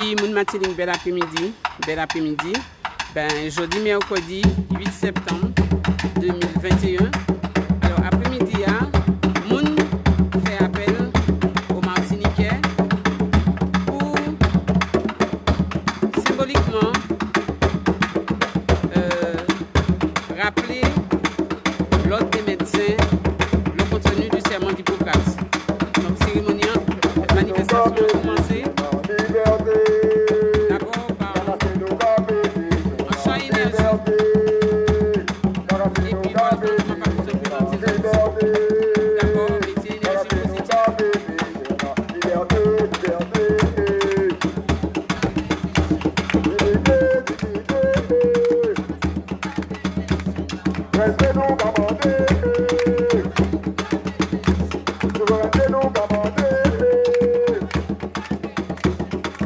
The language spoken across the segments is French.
Puis, mon matin, bel après-midi. Ben, jeudi, mercredi, 8 septembre 2021. Alors, après-midi, moun fait appel aux Martiniquais pour symboliquement rappeler l'ordre des médecins, le contenu du serment d'Hippocrate. Donc, cérémonie, manifestation a commencé. D'abord par un chant énergique. Et puis, voilà, on va pas vous présenter ça. D'abord, mettez énergie Restez-nous commandés, souveraineté-nous commandés,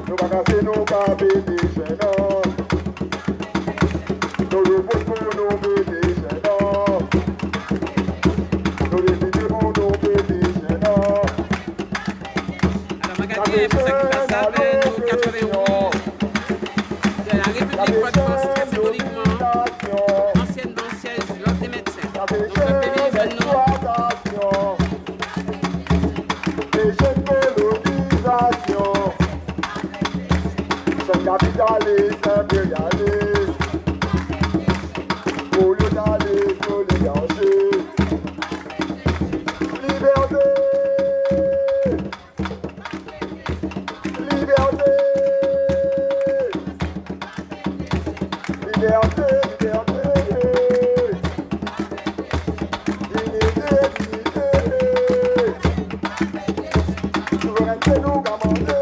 nous bagassez-nous qu'à bébé chez nous, nous repose pour nous bébé chez nous, nous décidons pour nous bébé chez nous. Alors, Magadie, pour ça qui passe à peine, nous 91, de la République de France, très symboliquement, anciennement siège l'ordre des médecins. Donc, le premier événement, Capitaliste, impérialiste, colonialiste, oligarchiste, liberté, liberté, liberté, liberté, dignité, dignité, souveraineté nous commandée.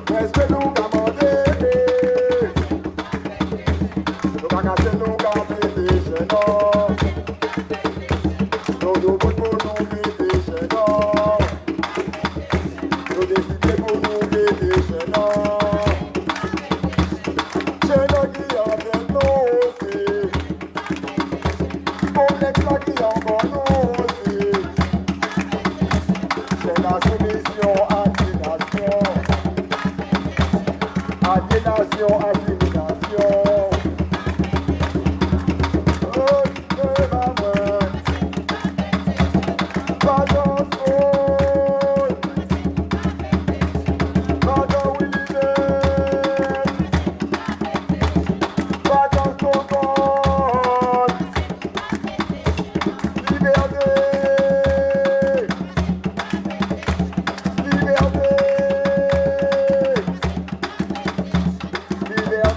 Restez-nous commandés, nous bagassez-nous qu'à bébé chez nous, nous nous pour nous bébé chez nous, nous décidons pour nous bébé chez nous qui en vient nous aussi, complexe là qui encore nous aussi, c'est la soumission à nation. Aliénation, assimilation. Oh, maman. Pardon, pardon, William. Pardon, Tonton. Liberté. Liberté.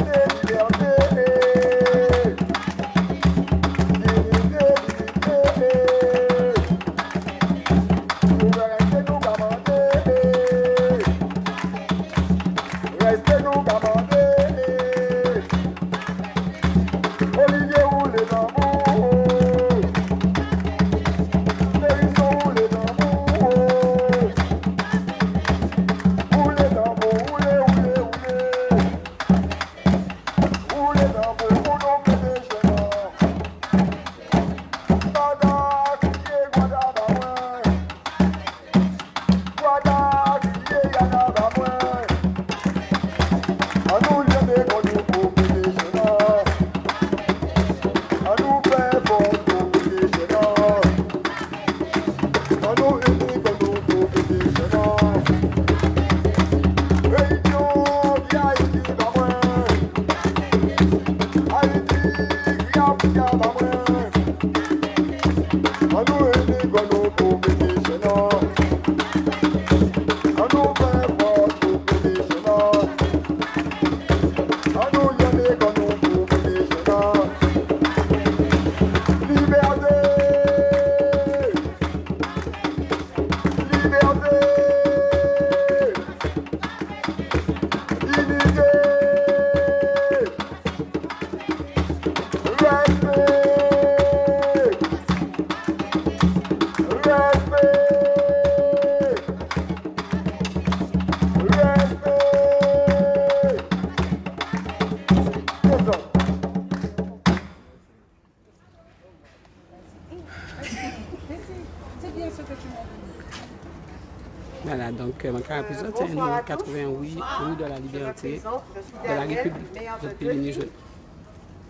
Carapizot, Bonsoir à tous. 88 rue de la Liberté, Présente, je suis de la Danielle, République mère de de deux Péligny-Jeune. filles,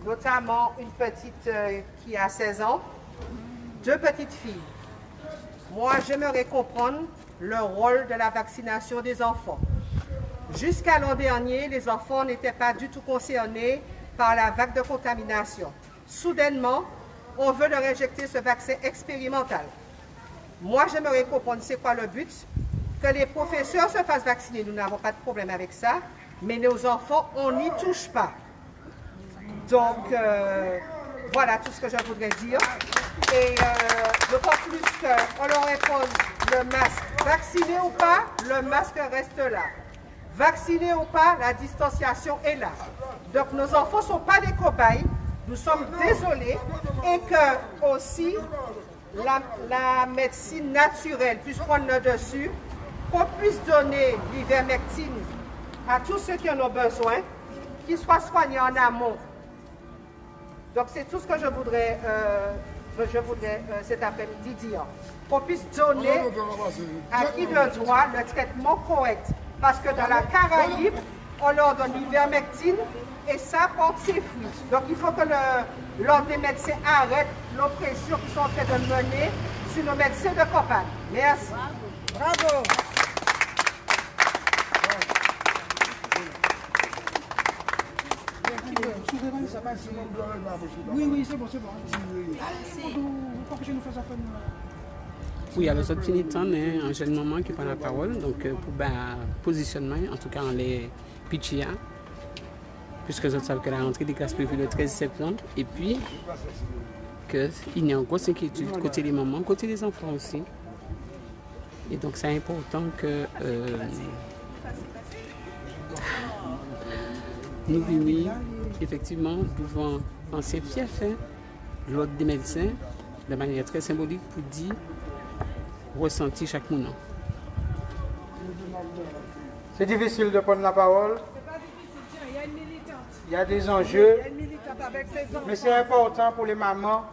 notamment une petite qui a 16 ans, 2 petites filles. Moi, j'aimerais comprendre le rôle de la vaccination des enfants. Jusqu'à l'an dernier, les enfants n'étaient pas du tout concernés par la vague de contamination. Soudainement, on veut leur injecter ce vaccin expérimental. Moi, j'aimerais comprendre c'est quoi le but. Que les professeurs se fassent vacciner, nous n'avons pas de problème avec ça, mais nos enfants, on n'y touche pas. Donc, voilà tout ce que je voudrais dire. Et d'autant plus qu'on leur impose le masque. Vacciné ou pas, le masque reste là. Vacciné ou pas, la distanciation est là. Donc, nos enfants ne sont pas des cobayes. Nous sommes désolés. Et que aussi, la médecine naturelle puisse prendre le dessus, qu'on puisse donner l'ivermectine à tous ceux qui en ont besoin, qu'ils soient soignés en amont. Donc c'est tout ce que je voudrais cet après-midi dire. Qu'on puisse donner à qui le droit le traitement correct. Parce que dans la Caraïbe, on leur donne l'ivermectine et ça porte ses fruits. Donc il faut que l'ordre des médecins arrête l'oppression qu'ils sont en train de mener sur nos médecins de campagne. Merci. Bravo. Oui, c'est bon. Oui, alors cette finite un jeune maman qui prend la parole, donc pour positionnement, en tout cas en les pitchia, puisque je sais que la rentrée des classes prévue le 13 septembre, et puis qu'il y a une grosse inquiétude côté des mamans, côté des enfants aussi. Et donc c'est important que nous vivions effectivement devant ancien fief, l'ordre des médecins, de manière très symbolique pour dire ressenti chaque moment. C'est difficile de prendre la parole. Il y a des enjeux. Mais c'est important pour les mamans,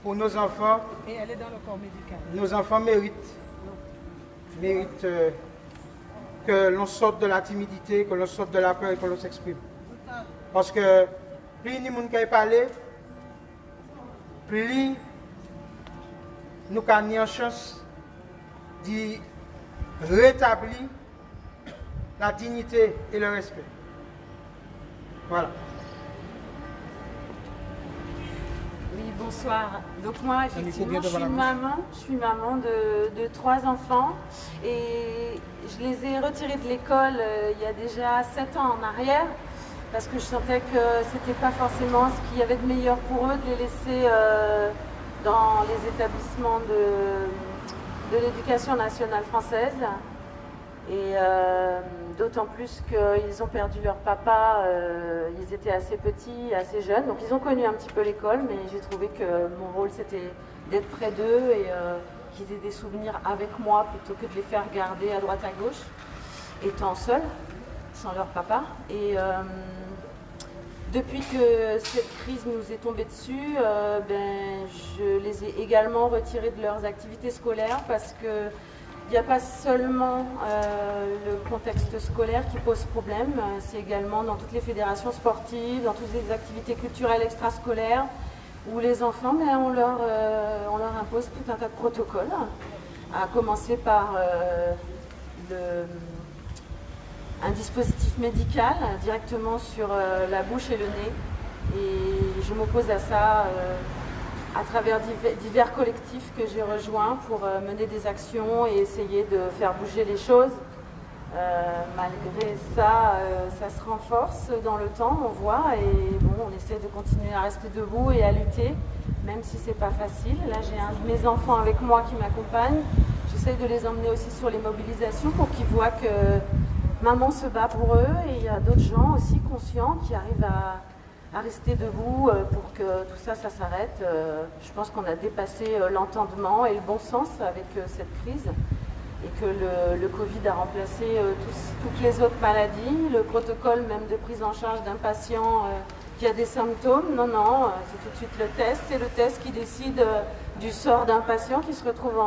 pour nos enfants. Et elle est dans le corps médical. Nos enfants méritent que l'on sorte de la timidité, que l'on sorte de la peur et que l'on s'exprime. Parce que plus nous avons parlé, plus nous avons une chance de rétablir la dignité et le respect. Voilà. Oui, bonsoir. Donc moi, effectivement, je suis maman de 3 enfants et je les ai retirés de l'école il y a déjà 7 ans en arrière parce que je sentais que c'était pas forcément ce qu'il y avait de meilleur pour eux de les laisser dans les établissements de l'éducation nationale française. Et d'autant plus qu'ils ont perdu leur papa, ils étaient assez petits, assez jeunes, donc ils ont connu un petit peu l'école, mais j'ai trouvé que mon rôle c'était d'être près d'eux et qu'ils aient des souvenirs avec moi plutôt que de les faire garder à droite à gauche, étant seuls, sans leur papa. Et depuis que cette crise nous est tombée dessus, je les ai également retirés de leurs activités scolaires parce que il n'y a pas seulement le contexte scolaire qui pose problème, c'est également dans toutes les fédérations sportives, dans toutes les activités culturelles extrascolaires, où les enfants, on leur impose tout un tas de protocoles, à commencer par un dispositif médical directement sur la bouche et le nez. Et je m'oppose à ça à travers divers collectifs que j'ai rejoints pour mener des actions et essayer de faire bouger les choses. Malgré ça, ça se renforce dans le temps, on voit, et bon, on essaie de continuer à rester debout et à lutter, même si c'est pas facile. Là, j'ai un de mes enfants avec moi qui m'accompagne. J'essaie de les emmener aussi sur les mobilisations pour qu'ils voient que maman se bat pour eux, et il y a d'autres gens aussi conscients qui arrivent à rester debout pour que tout ça, ça s'arrête. Je pense qu'on a dépassé l'entendement et le bon sens avec cette crise et que le Covid a remplacé toutes les autres maladies. Le protocole même de prise en charge d'un patient qui a des symptômes, non, c'est tout de suite le test. C'est le test qui décide du sort d'un patient qui se retrouve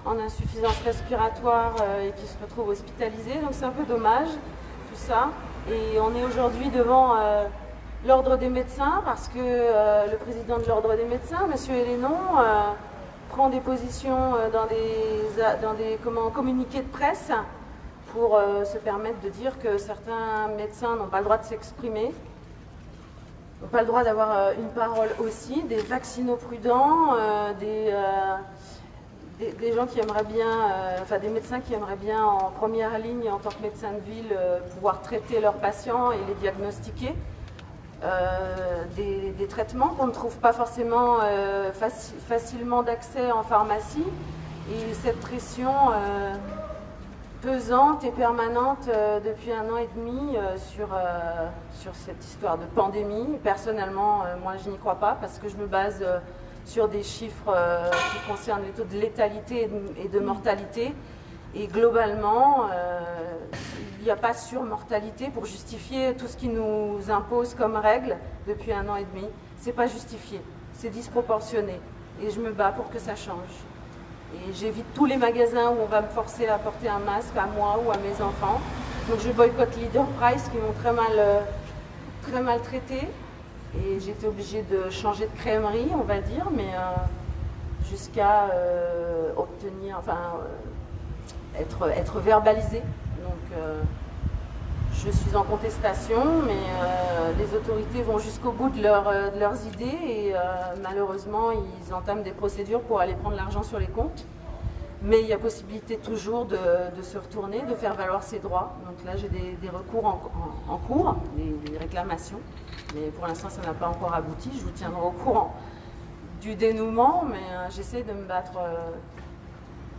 en insuffisance respiratoire et qui se retrouvent hospitalisés. Donc c'est un peu dommage tout ça. Et on est aujourd'hui devant l'Ordre des médecins parce que le président de l'Ordre des médecins, M. Hélénon, prend des positions dans des communiqués de presse pour se permettre de dire que certains médecins n'ont pas le droit de s'exprimer, n'ont pas le droit d'avoir une parole aussi, des vaccinaux-prudents, des gens qui aimeraient bien, des médecins qui aimeraient bien en première ligne en tant que médecin de ville pouvoir traiter leurs patients et les diagnostiquer. Des traitements qu'on ne trouve pas forcément facilement d'accès en pharmacie, et cette pression pesante et permanente depuis 1 an et demi sur cette histoire de pandémie. Personnellement, moi je n'y crois pas parce que je me base sur des chiffres qui concernent les taux de létalité et de mortalité, et globalement il n'y a pas surmortalité pour justifier tout ce qui nous impose comme règle depuis 1 an et demi. C'est pas justifié, c'est disproportionné, et je me bats pour que ça change. Et j'évite tous les magasins où on va me forcer à porter un masque, à moi ou à mes enfants. Donc je boycotte Leader Price qui m'ont très mal traité, et j'ai été obligée de changer de crèmerie, on va dire, mais jusqu'à être verbalisée. Donc je suis en contestation, mais les autorités vont jusqu'au bout de leurs idées, et malheureusement ils entament des procédures pour aller prendre l'argent sur les comptes. Mais il y a possibilité toujours de se retourner, de faire valoir ses droits. Donc là j'ai des recours en cours, des réclamations, mais pour l'instant ça n'a pas encore abouti. Je vous tiendrai au courant du dénouement, mais j'essaie de me battre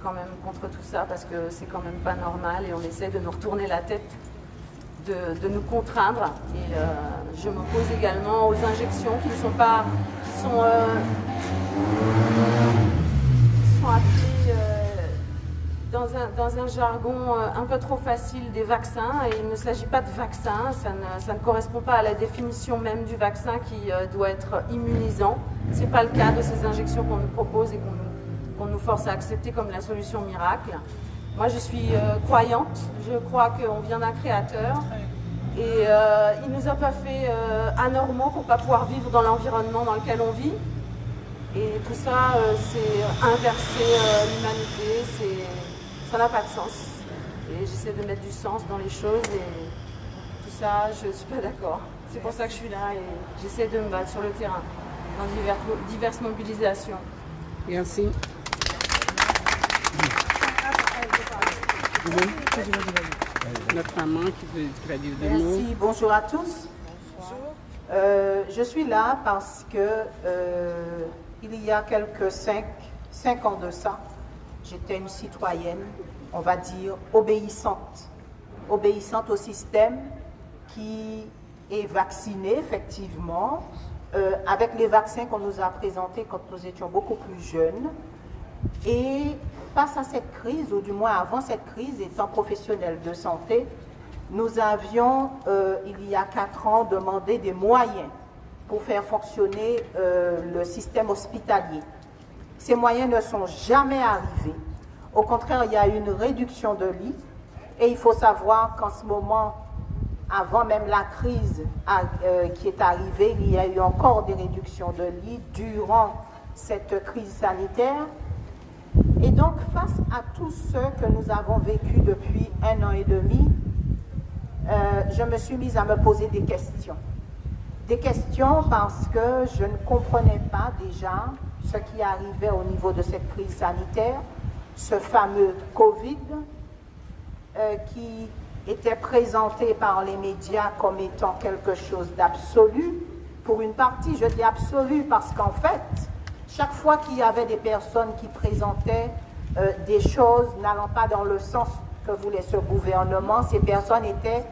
quand même contre tout ça, parce que c'est quand même pas normal, et on essaie de nous retourner la tête, de nous contraindre. Et je m'oppose également aux injections qui sont appelées dans un jargon un peu trop facile des vaccins, et il ne s'agit pas de vaccin, ça ne correspond pas à la définition même du vaccin qui doit être immunisant. C'est pas le cas de ces injections qu'on nous propose et qu'on nous force à accepter comme la solution miracle. Moi je suis croyante, je crois qu'on vient d'un créateur, et il ne nous a pas fait anormaux pour ne pas pouvoir vivre dans l'environnement dans lequel on vit. Et tout ça, c'est inverser l'humanité, ça n'a pas de sens. Et j'essaie de mettre du sens dans les choses, et tout ça, je ne suis pas d'accord. C'est pour ça que je suis là, et j'essaie de me battre sur le terrain, dans diverses mobilisations. Merci. Notre maman qui va dire des mots. Merci, bonjour à tous. Je suis là parce que il y a quelques 5 ans de ça, j'étais une citoyenne, on va dire, obéissante au système, qui est vaccinée effectivement, avec les vaccins qu'on nous a présentés quand nous étions beaucoup plus jeunes. Et face à cette crise, ou du moins avant cette crise, étant professionnelle de santé, nous avions, il y a 4 ans, demandé des moyens pour faire fonctionner le système hospitalier. Ces moyens ne sont jamais arrivés. Au contraire, il y a eu une réduction de lits. Et il faut savoir qu'en ce moment, avant même la crise qui est arrivée, il y a eu encore des réductions de lits durant cette crise sanitaire. Et donc, face à tout ce que nous avons vécu depuis 1 an et demi, je me suis mise à me poser des questions. Des questions parce que je ne comprenais pas déjà ce qui arrivait au niveau de cette crise sanitaire, ce fameux Covid qui était présenté par les médias comme étant quelque chose d'absolu. Pour une partie, je dis absolu parce qu'en fait, chaque fois qu'il y avait des personnes qui présentaient des choses n'allant pas dans le sens que voulait ce gouvernement, ces personnes étaient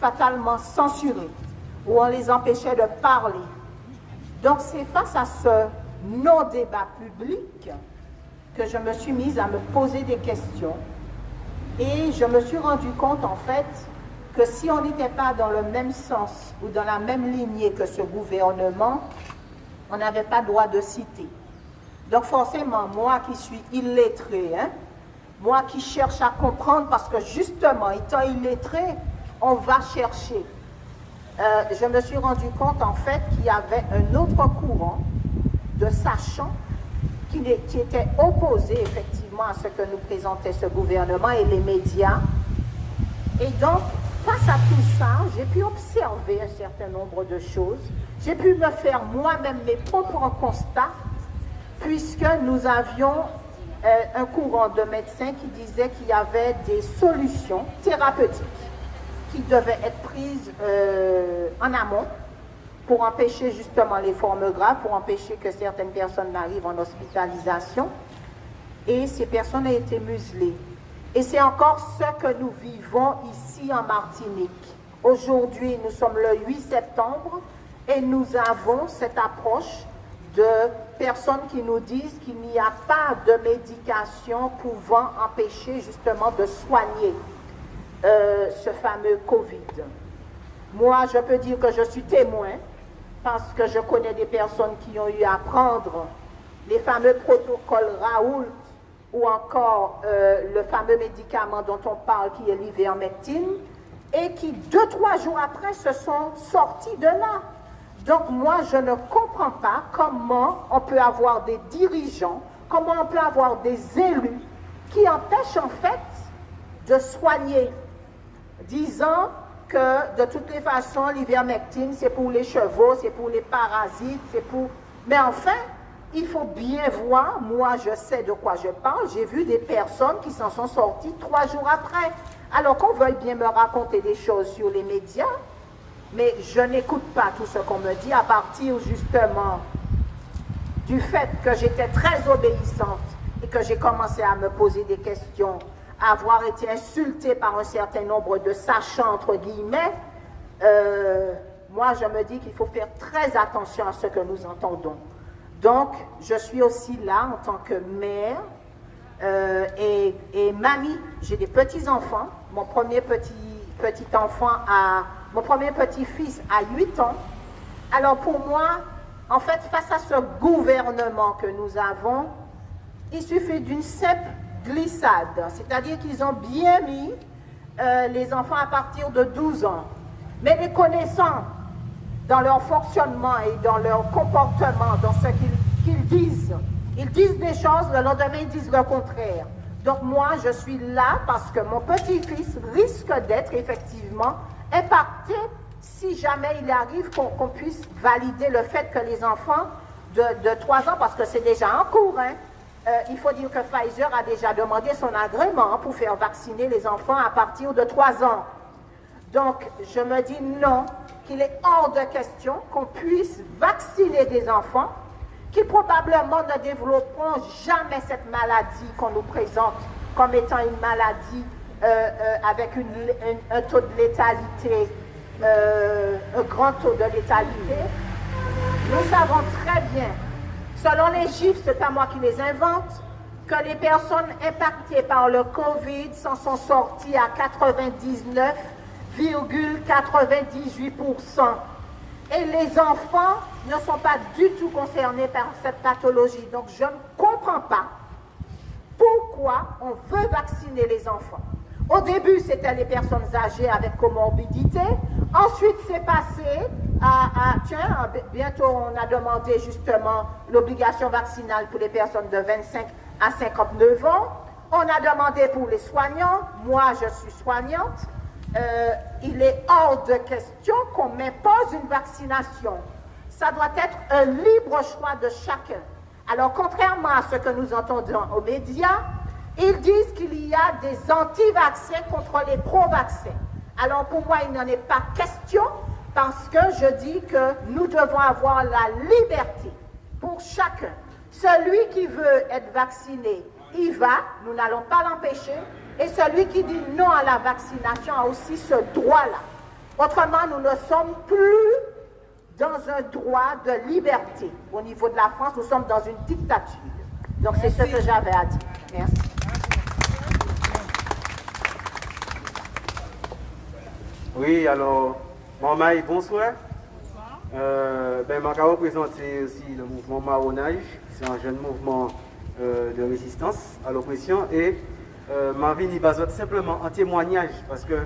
fatalement censurées, ou on les empêchait de parler. Donc c'est face à ce non-débat public que je me suis mise à me poser des questions, et je me suis rendu compte en fait que si on n'était pas dans le même sens ou dans la même lignée que ce gouvernement, on n'avait pas droit de citer. Donc forcément, moi qui suis illettrée, Moi qui cherche à comprendre, parce que justement, étant illettré, on va chercher. Je me suis rendu compte en fait qu'il y avait un autre courant de sachants qui était opposé effectivement à ce que nous présentait ce gouvernement et les médias. Et donc, face à tout ça, j'ai pu observer un certain nombre de choses. J'ai pu me faire moi-même mes propres constats, puisque nous avions un courant de médecins qui disait qu'il y avait des solutions thérapeutiques qui devaient être prises en amont pour empêcher justement les formes graves, pour empêcher que certaines personnes n'arrivent en hospitalisation. Et ces personnes ont été muselées. Et c'est encore ce que nous vivons ici en Martinique. Aujourd'hui, nous sommes le 8 septembre et nous avons cette approche de personnes qui nous disent qu'il n'y a pas de médication pouvant empêcher justement de soigner ce fameux Covid. Moi, je peux dire que je suis témoin parce que je connais des personnes qui ont eu à prendre les fameux protocoles Raoult ou encore le fameux médicament dont on parle qui est l'ivermectine et qui 2-3 jours après se sont sortis de là. Donc moi je ne comprends pas comment on peut avoir des dirigeants, comment on peut avoir des élus qui empêchent en fait de soigner, disant que de toutes les façons l'ivermectine c'est pour les chevaux, c'est pour les parasites, c'est pour... Mais enfin, il faut bien voir, moi je sais de quoi je parle, j'ai vu des personnes qui s'en sont sorties 3 jours après. Alors qu'on veuille bien me raconter des choses sur les médias, mais je n'écoute pas tout ce qu'on me dit à partir justement du fait que j'étais très obéissante et que j'ai commencé à me poser des questions, à avoir été insultée par un certain nombre de sachants entre guillemets. Moi je me dis qu'il faut faire très attention à ce que nous entendons. Donc, je suis aussi là en tant que mère et mamie. J'ai des petits-enfants. Mon premier petit-fils a 8 ans. Alors pour moi, en fait, face à ce gouvernement que nous avons, il suffit d'une simple glissade. C'est-à-dire qu'ils ont bien mis les enfants à partir de 12 ans. Mais les connaissant dans leur fonctionnement et dans leur comportement, dans ce qu'ils disent. Ils disent des choses, le lendemain ils disent le contraire. Donc moi, je suis là parce que mon petit-fils risque d'être effectivement impacté si jamais il arrive qu'on puisse valider le fait que les enfants de 3 ans, parce que c'est déjà en cours, hein, il faut dire que Pfizer a déjà demandé son agrément pour faire vacciner les enfants à partir de 3 ans. Donc, je me dis non, qu'il est hors de question qu'on puisse vacciner des enfants qui probablement ne développeront jamais cette maladie qu'on nous présente comme étant une maladie avec un taux de létalité, un grand taux de létalité. Nous savons très bien, selon les chiffres, c'est pas moi qui les invente, que les personnes impactées par le Covid s'en sont sorties à 99,98%. Et les enfants ne sont pas du tout concernés par cette pathologie. Donc je ne comprends pas pourquoi on veut vacciner les enfants. Au début, c'était les personnes âgées avec comorbidité. Ensuite, c'est passé tiens, bientôt on a demandé justement l'obligation vaccinale pour les personnes de 25 à 59 ans. On a demandé pour les soignants. Moi, je suis soignante. Il est hors de question qu'on m'impose une vaccination. Ça doit être un libre choix de chacun. Alors, contrairement à ce que nous entendons aux médias, ils disent qu'il y a des anti-vaccins contre les pro-vaccins. Alors, pour moi, il n'en est pas question parce que je dis que nous devons avoir la liberté pour chacun. Celui qui veut être vacciné, il va, nous n'allons pas l'empêcher. Et celui qui dit non à la vaccination a aussi ce droit-là. Autrement, nous ne sommes plus dans un droit de liberté. Au niveau de la France, nous sommes dans une dictature. Donc, c'est ce que j'avais à dire. Merci. Oui, alors, Mamaï, bonsoir. Je vais représenter aussi le mouvement Marronage. C'est un jeune mouvement de résistance à l'oppression. Et ma vie n'y basée simplement en témoignage parce que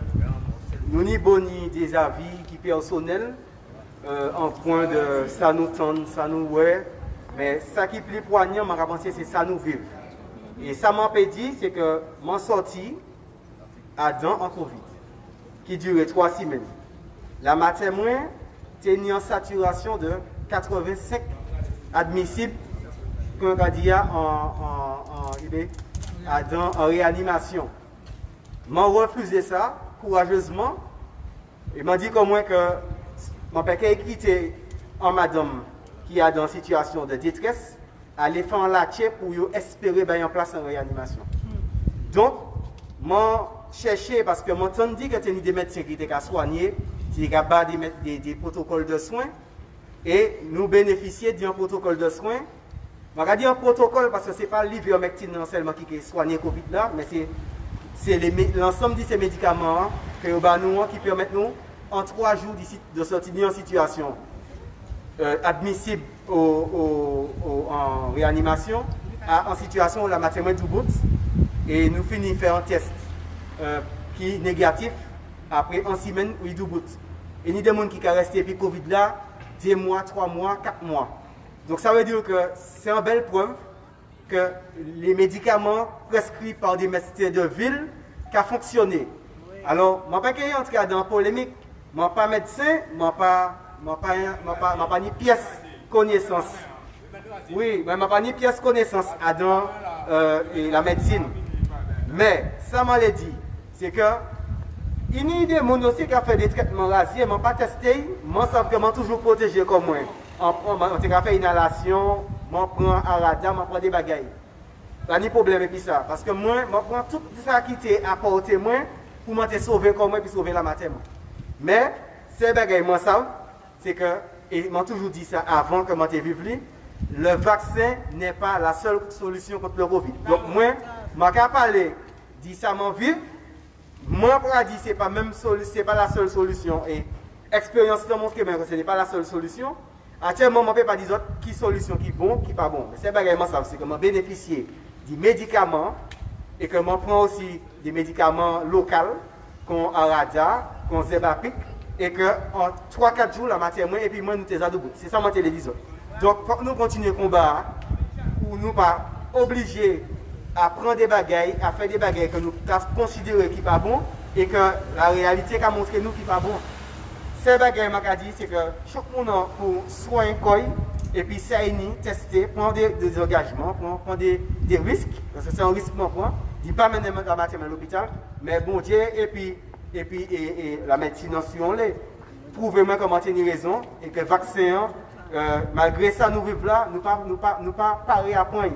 nous n'y boni des avis qui personnels en point de ça nous tente, ça nous ouais, mais ça qui est plus poignant, je pense c'est ça nous vivre. Et ça m'a dit, c'est que m'en sorti à dents en Covid, qui durait 3 semaines. La matin, moi, tenait en saturation de 85 admissibles qu'on a dit en réanimation. M'en refusé ça courageusement et m'a dit comme moi que mon père qui quitté en madame qui est dans une situation de détresse aller faire un lâcher pour espérer bien en place en réanimation. Donc, m'en cherché parce que m'entend dit que tu as des médecins qui étaient soignés, qui étaient des protocoles de soins et nous bénéficier d'un protocole de soins. Je vais dire un protocole parce que ce n'est pas l'ivermectine seulement qui soigne Covid là, mais c'est l'ensemble de ces médicaments que nous qui permettent nous en 3 jours de sortir en situation admissible en réanimation en situation où la matière est tout bout et nous finissons faire un test qui est négatif après 1 semaine ou 2 bout. Et il y a des gens qui sont restés puis Covid là 2 mois, 3 mois, 4 mois. Donc ça veut dire que c'est une belle preuve que les médicaments prescrits par des médecins de ville ont fonctionné. Alors, je ne vais pas entrer dans la polémique, je ne suis pas médecin, je ne suis pas ni pièce connaissance. Oui, je ne suis pas ni pièce connaissance dans la médecine. Mais, ça m'a dit, c'est que il y a des gens aussi qui ont fait des traitements rasiers, je ne pas testé, je sais que je toujours protégé comme moi. On fait inhalation, je prends arada, je prends des bagailles. Pas de problème avec ça. Parce que moi, je prends tout ça qui t'a apporté moi pour me sauver comme moi et sauver la matière. Mais, ces bagailles, moi, ça, c'est que, et je toujours dit ça avant que je vive, le vaccin n'est pas la seule solution contre le Covid. Donc, moi, je vais parler, dit ça, mon vivre. Moi, je dis que ce n'est pas la seule solution. Et l'expérience montre que ce n'est pas la seule solution. Actuellement, je ne peux pas dire qui solution qui est bon, qui n'est pas bon. Mais c'est vraiment ça, c'est que je bénéficie des médicaments et que je prends aussi des médicaments locaux, comme Arada, comme Zebapic, et que en 3-4 jours, la matière moins, et puis moi, nous sommes à debout. C'est ça ma télévision. Donc, il faut que nous continuions le combat pour nous pas obliger à prendre des bagailles, à faire des bagailles que nous considérons qui ne sont pas bon et que la réalité a montré nous qui ne sont pas bon. Ce bagaille m'a dit, c'est que chaque monde pour soigner quoi et puis ça tester, prendre des engagements, prendre des risques, parce que c'est un risque qu'on prend. Il ne dit pas mener la matière à l'hôpital, mais bon Dieu, et la médecine on les prouvez-moi comment tenir raison et que le vaccin, malgré ça, nous vivons là, nous pas parer à point.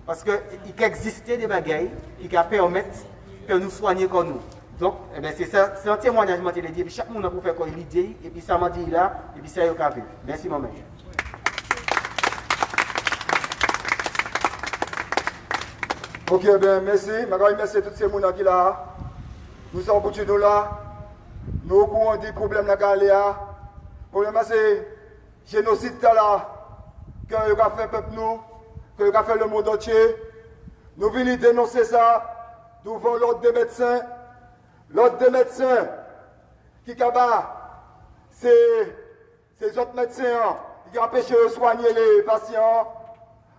Parce qu'il existe des bagailles qui permettent que nous soignions comme nous. Donc, eh bien, c'est un témoignage que je l'ai dit. Et puis chaque monde a pu faire quoi il dit, et puis ça m'a dit là, et puis ça y est au café. Merci, maman. Ok, bien, merci. Merci à tous ces gens qui sont là. Nous sommes continués là. Nous avons des problèmes dans le Le problème, c'est le génocide là, que nous avons fait le peuple, que nous avons fait le monde entier. Nous venons dénoncer ça devant l'ordre des médecins. L'ordre des médecins qui c'est ces autres médecins qui empêchent de soigner les patients.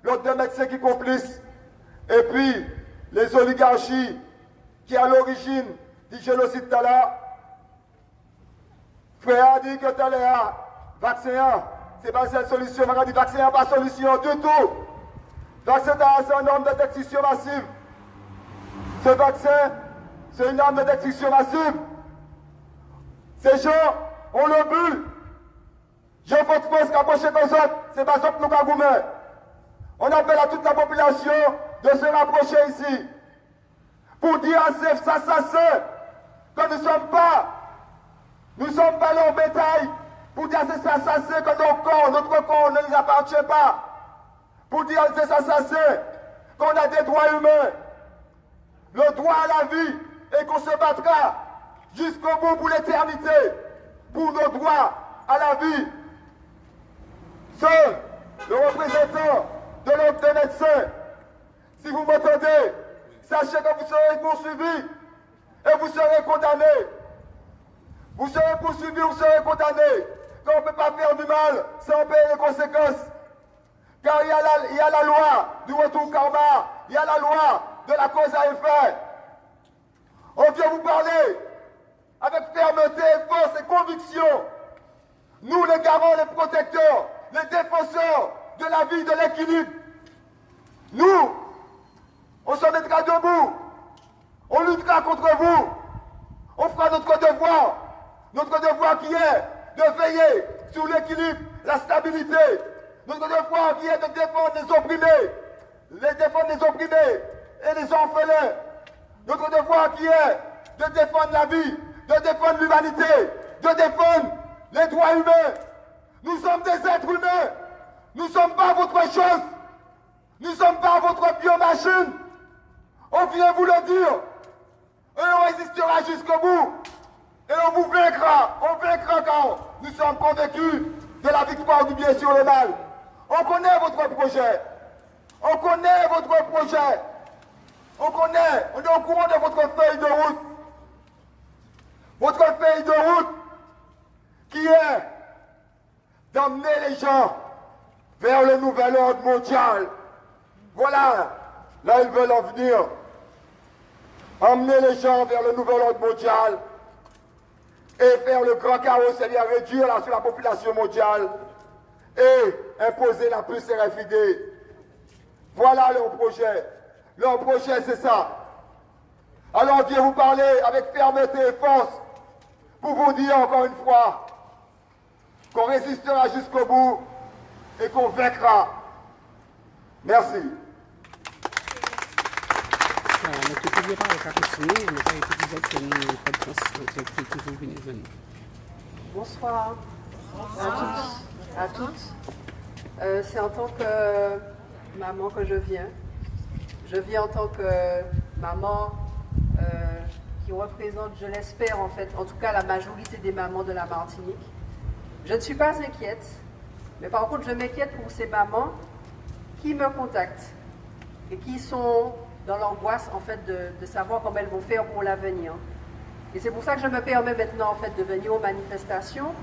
L'ordre des médecins qui complice. Et puis, les oligarchies qui à l'origine du génocide là. Frère a dit que tel est vaccin, c'est pas cette solution. On a dit vaccin n'est pas solution du tout. Vaccin c'est un arme de destruction massive. Ce vaccin, c'est une arme de destruction massive. Ces gens ont le but. Je faut France qui approche comme ça, c'est pas ça que nous avons. On appelle à toute la population de se rapprocher ici. Pour dire à ces assassins que nous ne sommes pas là en bétail. Pour dire à ces assassins que notre corps ne les appartient pas. Pour dire à ces assassins qu'on a des droits humains. Le droit à la vie et qu'on se battra jusqu'au bout pour l'éternité pour nos droits à la vie. Le représentant de l'ordre des médecins, si vous m'entendez, sachez que vous serez poursuivis et vous serez condamnés. Vous serez poursuivis, vous serez condamnés. Quand on ne peut pas faire du mal sans payer les conséquences. Car il y a la loi du retour karma, il y a la loi de la cause à effet. On vient vous parler avec fermeté, force et conviction. Nous, les garants, les protecteurs, les défenseurs de la vie, de l'équilibre. Nous, on se mettra debout. On luttera contre vous. On fera notre devoir. Notre devoir qui est de veiller sur l'équilibre, la stabilité. Notre devoir qui est de défendre les opprimés. Défendre les opprimés et les orphelins. Notre devoir qui est de défendre la vie, de défendre l'humanité, de défendre les droits humains. Nous sommes des êtres humains. Nous ne sommes pas votre chose. Nous ne sommes pas votre biomachine. On vient vous le dire. Et on résistera jusqu'au bout. Et on vous vaincra. On vaincra quand nous sommes convaincus de la victoire du bien sur le mal. On connaît votre projet. On connaît votre projet. On est au courant de votre feuille de route. Votre feuille de route qui est d'emmener les gens vers le nouvel ordre mondial. Voilà, là ils veulent en venir. Emmener les gens vers le nouvel ordre mondial et faire le grand chaos, c'est-à-dire réduire sur la population mondiale et imposer la puce RFID. Voilà leur projet. Leur projet, c'est ça. Alors on vient vous parler avec fermeté et force pour vous dire encore une fois qu'on résistera jusqu'au bout et qu'on vaincra. Merci. Bonsoir à toutes. C'est en tant que maman que je viens. Je viens en tant que maman qui représente, je l'espère en fait, en tout cas la majorité des mamans de la Martinique. Je ne suis pas inquiète, mais par contre je m'inquiète pour ces mamans qui me contactent et qui sont dans l'angoisse en fait de savoir comment elles vont faire pour l'avenir. Et c'est pour ça que je me permets maintenant en fait de venir aux manifestations,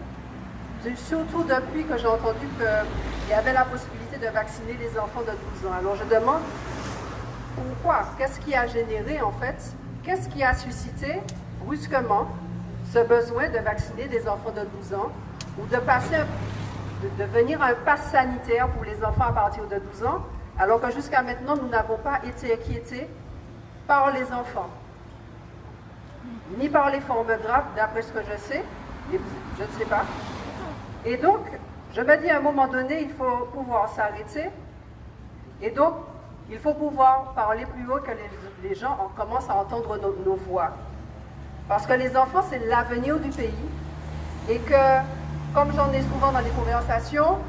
surtout depuis que j'ai entendu qu'il y avait la possibilité de vacciner les enfants de 12 ans. Alors je demande pourquoi, qu'est-ce qui a généré en fait, qu'est-ce qui a suscité brusquement ce besoin de vacciner des enfants de 12 ans ou de passer, de venir à un pass sanitaire pour les enfants à partir de 12 ans, alors que jusqu'à maintenant nous n'avons pas été inquiétés par les enfants, ni par les formes graves, d'après ce que je sais, et je ne sais pas. Et donc, je me dis à un moment donné, il faut pouvoir s'arrêter, et donc, il faut pouvoir parler plus haut que les gens commencent à entendre nos voix. Parce que les enfants, c'est l'avenir du pays, et que, comme j'en ai souvent dans les conversations,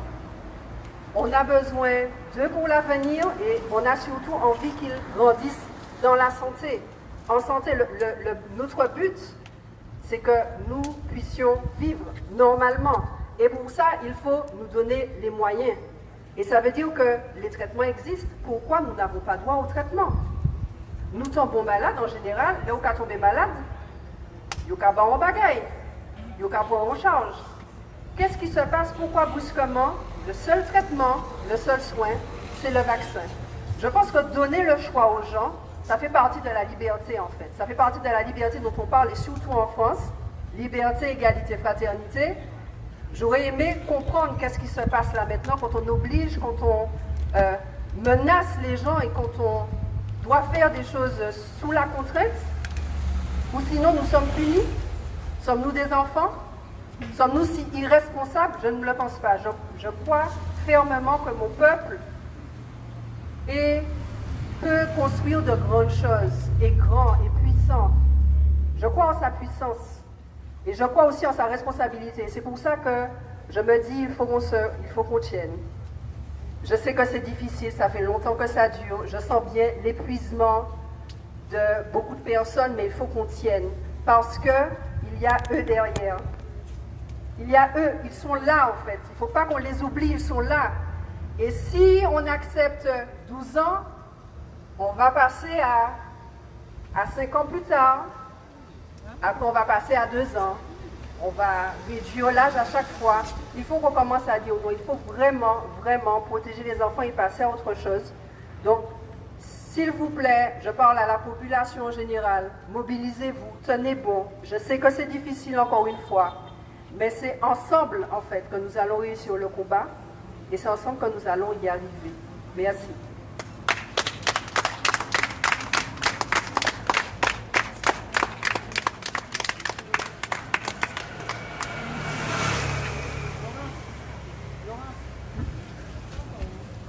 on a besoin d'eux pour l'avenir, et on a surtout envie qu'ils grandissent dans la santé. En santé, notre but, c'est que nous puissions vivre normalement. Et pour ça, il faut nous donner les moyens. Et ça veut dire que les traitements existent. Pourquoi nous n'avons pas droit au traitement? Nous tombons malades en général. Là où on tombe malade, il y a pas en bagaille. Il y a pas en charge. Qu'est-ce qui se passe? Pourquoi brusquement? Le seul traitement, le seul soin, c'est le vaccin. Je pense que donner le choix aux gens, ça fait partie de la liberté en fait. Ça fait partie de la liberté dont on parle, et surtout en France. Liberté, égalité, fraternité. J'aurais aimé comprendre qu'est-ce qui se passe là maintenant quand on oblige, quand on menace les gens et quand on doit faire des choses sous la contrainte. Ou sinon nous sommes punis. Sommes-nous des enfants? Sommes-nous si irresponsables? Je ne le pense pas. Je crois fermement que mon peuple peut construire de grandes choses, et grand et puissant. Je crois en sa puissance. Et je crois aussi en sa responsabilité. C'est pour ça que je me dis il faut qu'on tienne. Je sais que c'est difficile, ça fait longtemps que ça dure. Je sens bien l'épuisement de beaucoup de personnes, mais il faut qu'on tienne. Parce qu'il y a eux derrière. Il y a eux, ils sont là en fait. Il ne faut pas qu'on les oublie, ils sont là. Et si on accepte 12 ans, on va passer à À 5 ans plus tard, après on va passer à 2 ans, on va réduire l'âge à chaque fois. Il faut qu'on commence à dire, non, il faut vraiment, vraiment protéger les enfants et passer à autre chose. Donc, s'il vous plaît, je parle à la population en général, mobilisez-vous, tenez bon. Je sais que c'est difficile encore une fois, mais c'est ensemble en fait que nous allons réussir le combat et c'est ensemble que nous allons y arriver. Merci.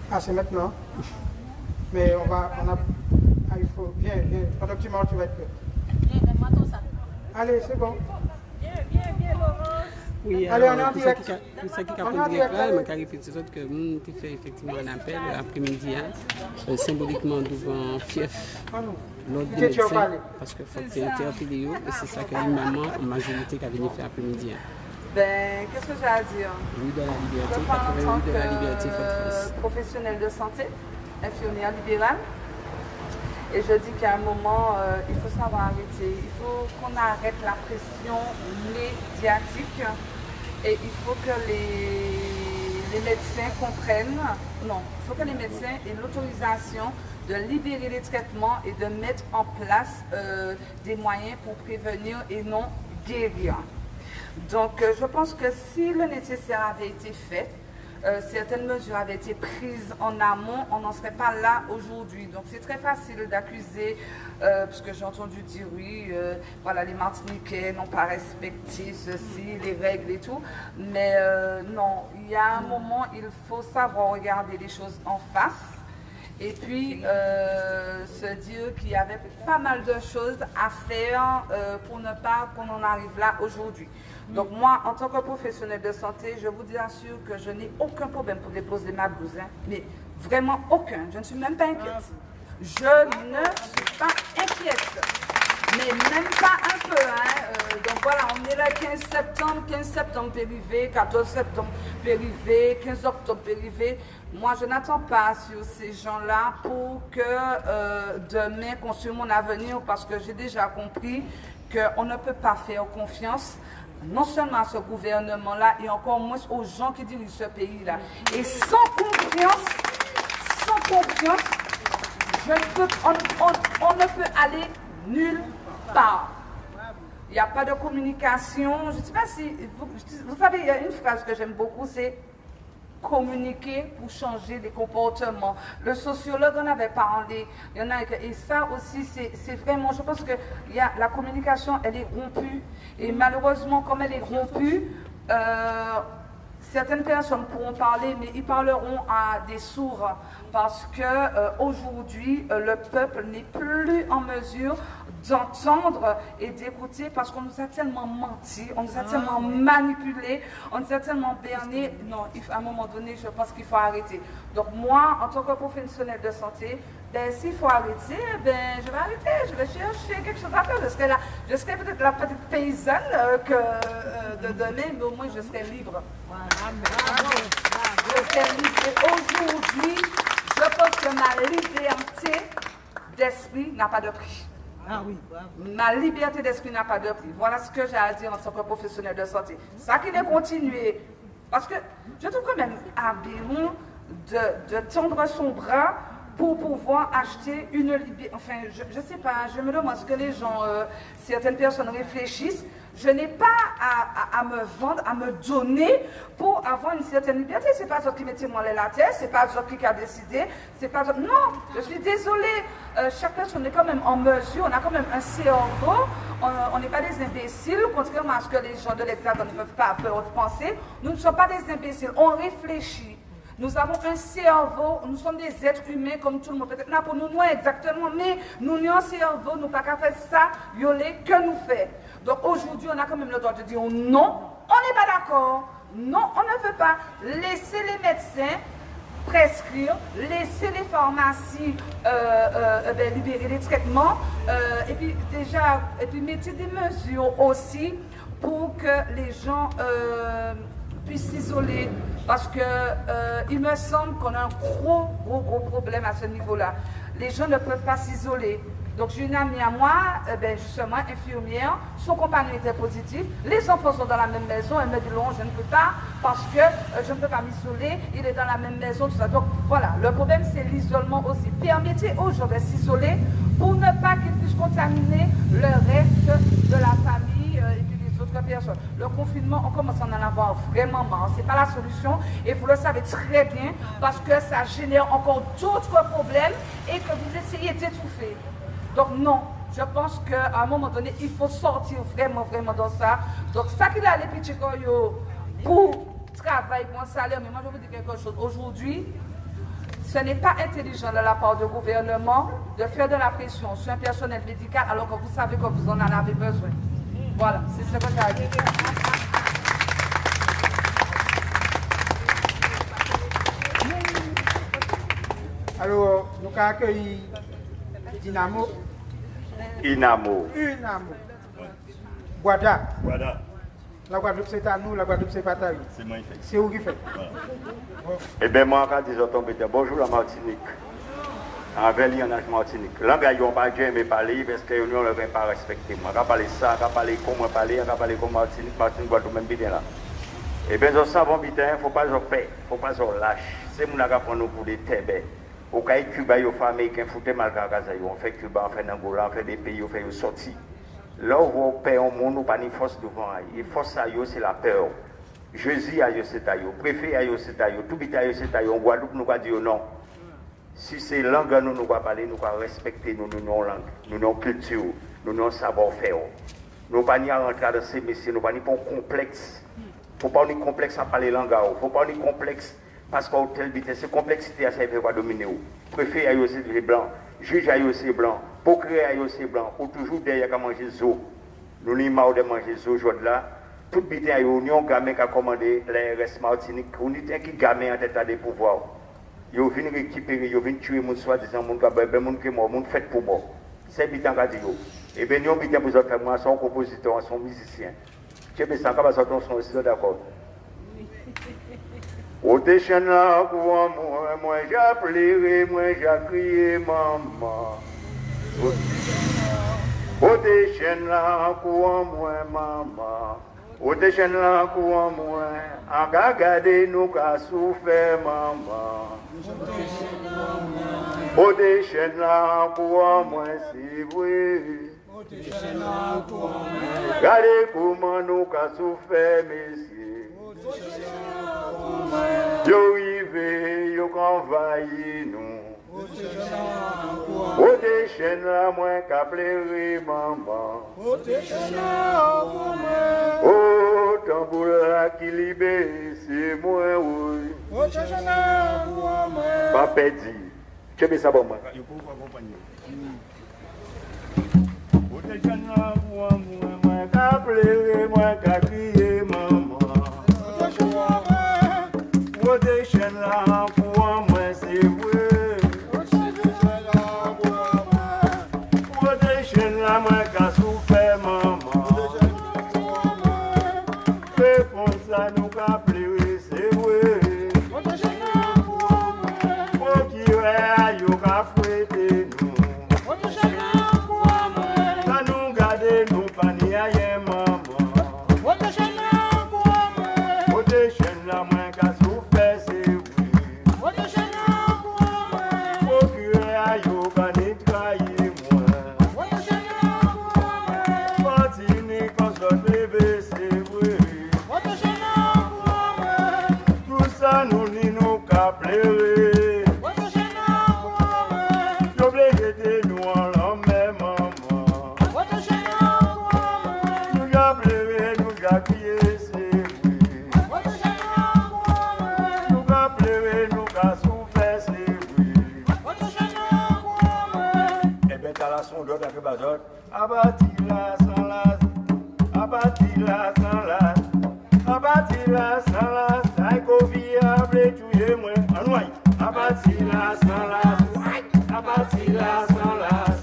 Ah, c'est maintenant. Mais il faut, viens, pendant que tu manges, tu vas être prêt. Allez, c'est bon. Oui, allez, on est en pour direct. ça qui a direct là, je vais répéter ça que nous avons fait effectivement un appel après-midi, symboliquement devant fief l'ordre des médecins, parce qu'il faut qu'il y ait interpellé et c'est ça que l'imam en majorité qui a venu faire après-midi. Ben, qu'est-ce que j'ai à dire? Oui, de la liberté, Je parle en tant 88 de la liberté, que professionnel de santé, infirmière libérale. Et je dis qu'à un moment, il faut savoir arrêter. Il faut qu'on arrête la pression médiatique. Et il faut que les médecins comprennent, non, il faut que les médecins aient l'autorisation de libérer les traitements et de mettre en place des moyens pour prévenir et non guérir. Donc, je pense que si le nécessaire avait été fait, certaines mesures avaient été prises en amont, on n'en serait pas là aujourd'hui. Donc, c'est très facile d'accuser, parce que j'ai entendu dire, oui, voilà, les Martiniquais n'ont pas respecté ceci, les règles et tout. Mais non, il y a un moment, il faut savoir regarder les choses en face. Et puis, se dire qu'il y avait pas mal de choses à faire pour ne pas qu'on en arrive là aujourd'hui. Donc moi, en tant que professionnel de santé, je vous assure que je n'ai aucun problème pour déposer ma blouse. Hein, mais vraiment aucun. Je ne suis même pas inquiète. Je ne suis pas inquiète. Mais même pas un peu. Hein. Donc voilà, on est là 15 septembre périvé, 14 septembre périvé, 15 octobre périvé. Moi, je n'attends pas sur ces gens-là pour que demain construire mon avenir parce que j'ai déjà compris qu'on ne peut pas faire confiance non seulement à ce gouvernement-là et encore moins aux gens qui dirigent ce pays-là. Et sans confiance, on ne peut aller nulle part. Il n'y a pas de communication. Je ne sais pas si... Vous savez, il y a une phrase que j'aime beaucoup, c'est communiquer pour changer les comportements. Le sociologue en avait parlé. Il y en a, et ça aussi, c'est vraiment... Je pense que la communication, elle est rompue. Et malheureusement, comme elle est rompue, certaines personnes pourront parler, mais ils parleront à des sourds. Parce qu'aujourd'hui, le peuple n'est plus en mesure d'entendre et d'écouter parce qu'on nous a tellement menti, on nous a tellement manipulé, on nous a tellement berné. Non, à un moment donné, je pense qu'il faut arrêter. Donc moi, en tant que professionnel de santé, ben, s'il faut arrêter, ben, je vais arrêter, je vais chercher quelque chose à faire. Je serai peut-être la petite paysanne de demain, mais au moins je serai libre. Je serai libre. Et aujourd'hui, je pense que ma liberté d'esprit n'a pas de prix. Ah oui. Ma liberté d'esprit n'a pas de prix. Voilà ce que j'ai à dire en tant que professionnel de santé. Ça qui est continuer. Parce que je trouve quand même aberrant de tendre son bras pour pouvoir acheter une liberté. Enfin, je ne sais pas, je me demande ce que les gens, certaines personnes réfléchissent. Je n'ai pas à me vendre, à me donner pour avoir une certaine liberté. Ce n'est pas toi qui mettez moi la tête, ce n'est pas toi qui a décidé, c'est pas toi... Non, je suis désolée. Chaque personne est quand même en mesure, on a quand même un cerveau, on n'est pas des imbéciles, contrairement à ce que les gens de l'Hexagone ne peuvent pas penser. Nous ne sommes pas des imbéciles, on réfléchit. Nous avons un cerveau, nous sommes des êtres humains comme tout le monde. Peut-être là pour nous, exactement, mais nous avons un cerveau, nous ne pouvons pas faire ça, yolé, que nous fait. Donc aujourd'hui, on a quand même le droit de dire non, on n'est pas d'accord, non, on ne veut pas. Laissez les médecins prescrire, laissez les pharmacies libérer les traitements, et puis mettez des mesures aussi pour que les gens puissent s'isoler. Parce que il me semble qu'on a un gros problème à ce niveau-là. Les gens ne peuvent pas s'isoler. Donc j'ai une amie à moi, justement infirmière, son compagnon était positif, les enfants sont dans la même maison, elle me dit non, je ne peux pas parce que je ne peux pas m'isoler, il est dans la même maison, tout ça. Donc voilà, le problème c'est l'isolement aussi. Permettez aux gens de s'isoler pour ne pas qu'ils puissent contaminer le reste de la famille et puis les autres personnes. Le confinement, on commence à en avoir vraiment marre, c'est pas la solution et vous le savez très bien parce que ça génère encore d'autres problèmes et que vous essayez d'étouffer. Donc non, je pense qu'à un moment donné, il faut sortir vraiment dans ça. Donc ça qu'il a les petits pour travailler, pour un salaire, mais moi je vous dis quelque chose. Aujourd'hui, ce n'est pas intelligent de la part du gouvernement de faire de la pression sur un personnel médical alors que vous savez que vous en avez besoin. Voilà, c'est ce que j'ai à dire. Alors, nous avons accueilli Dynamo. Inamo. Guada. Voilà. La Guadeloupe c'est à nous, la Guadeloupe c'est pas à nous. C'est moi qui fais. C'est où qui fait. Eh bien, moi, quand ils ont tombé, bonjour la Martinique. Avec lui, on a Martinique. Là, ils n'ont pas jamais parlé parce qu'ils ne l'ont pas respecté. Moi, je parle ça, je parle comment parler, je parle comme Martinique, Guadeloupe, même bien là. Eh bien, nous savons bien, il ne faut pas se faire, il ne faut pas se lâcher. C'est mon qui prend nous pour des tébés. Au cas où Cuba, les femmes américaines foutent mal à Gaza, on fait Cuba, on fait Angola, on fait des pays, on fait sortir. Là où on paie au monde, on n'a pas de force devant. Et force à eux, c'est la peur. Jésus à eux, c'est à eux. Préfet à eux, c'est à eux. Tout bit à eux, c'est à eux. En Guadeloupe, nous va dire non. Si c'est langue, nous va parler, nous va respecter nos langues, nos cultures, nos savoir-faire. Nous ne pas ni rentrer dans ces messieurs, nous ne pas ni pour complexe. Il ne faut pas ni complexe à parler langue. Il ne faut pas ni complexe. Parce qu'au tel vitesse, c'est complexité à ça, il faut dominer. Préfet à eux, c'est les blancs. Juge à eux, c'est blanc. Procureur à eux, c'est blanc. Ou toujours derrière à manger zo. Nous n'avons pas de manger zo aujourd'hui là. Tout bité à eux, nous avons gamin qui a commandé l'ARS Martinique. On dit qui gamin en tête à des pouvoirs. Ils viennent récupérer, ils viennent tuer mon soi-disant, mon qui est mort, mon fait pour moi. C'est bitan qui a dit. Et bien, nous avons bitan pour autres, moi, son compositeur, son musicien. Je sais pas, ça va son aussi d'accord. Au déchaîne là, pour moi j'appellerai, moi j'accrie maman. Au déchaîne là, pour moi maman. Au déchaîne là, pour moi, à regarder nous qu'à souffrir maman. Au déchaîne là, pour moi, c'est vrai. Au déchaîne là, pour moi. Regardez comment nous qu'à souffrir, messieurs. Yo rive, yo convahi nous. Au déchaîne là, moi qu'à pleurer maman. Au déchaîne là, oh, tambour là qui libère, c'est moi, oui. Au déchaîne là, moi. Pas perdu. Tu veux ça, bon, moi? Il faut accompagner. Au déchaîne là, moi qu'à pleurer, moi qu'à crier maman. Au déchaîne là, pour moi, c'est vrai. Au déchaîne là, moi, qu'à souffrir, maman. Réponse à nous, qu'à pleurer, c'est vrai. Au déchaîne là, pour moi. Pour qui est, yo, qu'à fouetter nous. Au déchaîne là, pour moi. Ça nous garde, nous, pas ni ailleurs, maman. Au déchaîne là, pour moi. Au déchaîne là, moi, qu'à souffrir. Abatila sans las, abatila sans las, abatila sans las, taïko viable tuye moi, anouaï. Abatila sans las, abatila sans las,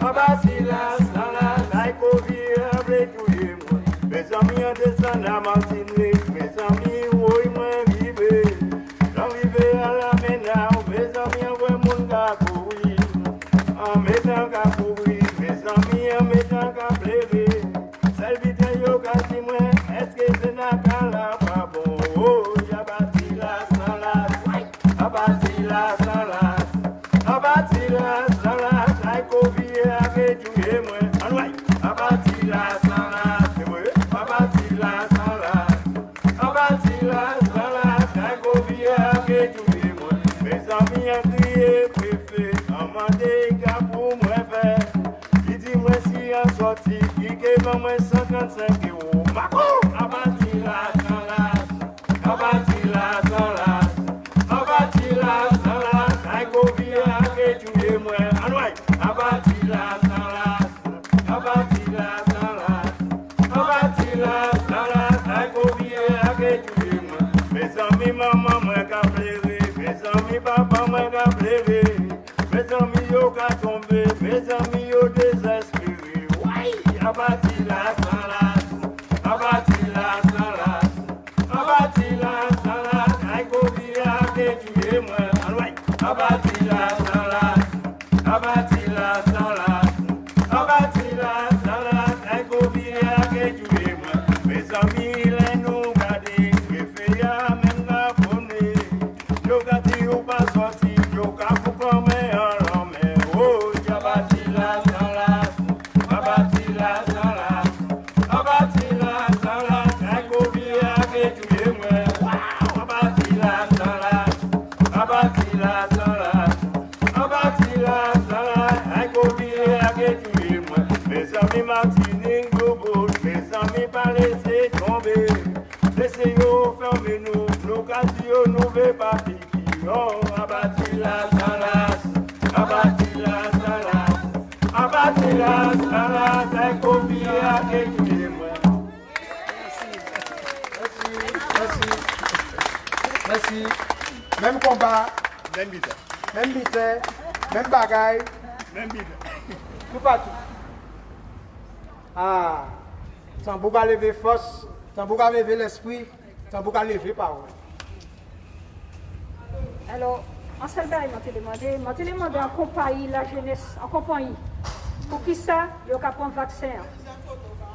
abatila sans las, taïko viable tuye moi. Mes amis en descendent à Martinique, mes amis oui moi vivez, j'en vivais à la mena, mes amis en vrai mon gars courir, en mettant gars courir. ban moi 135 euros. Mako, abati la sans las, abati la sans las, abati la sans las. Ay kovia ke tuye moi, anway, abati la sans las, abati la sans las, abati la sans las. Ay kovia ke tuye moi. Mes amis maman moi ka pleurer, mes amis papa moi ka pleurer, mes amis yo ka tomber, mes amis yo désespérés. Ouais, abati la sans las, abati la sans las, abati la sans las. Ay kovia ke tuye moi, anway, abati la sans las, abati la sans las, abati la sans las. Ay kovia ke tuye moi. Mes amis les nous garder, préférer même la bonne. Yo gati ou pas sorti, yo ka pou comme un homme. Oh, abati la sans las, abati la sans las, abati la sans las. Ay kovia ke tuye moi. Wow, abati la sans las, abati la sans las, abati la sans las. Ay kovia ke tuye moi. Mes amis Martinique, Bobo, mes amis pas laisser tomber. Laissez yo fermer nous, nos quartiers nous veut pas piquer. Oh, abati la sans las, abati la sans las, abati la sans las. Ay kovia ke tuye moi. Merci. Même combat, Même bite, même bité, même bagaille, même bite. tout partout. Ah, tant beaucoup à lever force, tant beaucoup à lever l'esprit, tant beaucoup à lever parole. Alors, en celle-là, ils m'ont demandé en compagnie la jeunesse, en compagnie. Pour qui ça, ils ont qu'à prendre le vaccin.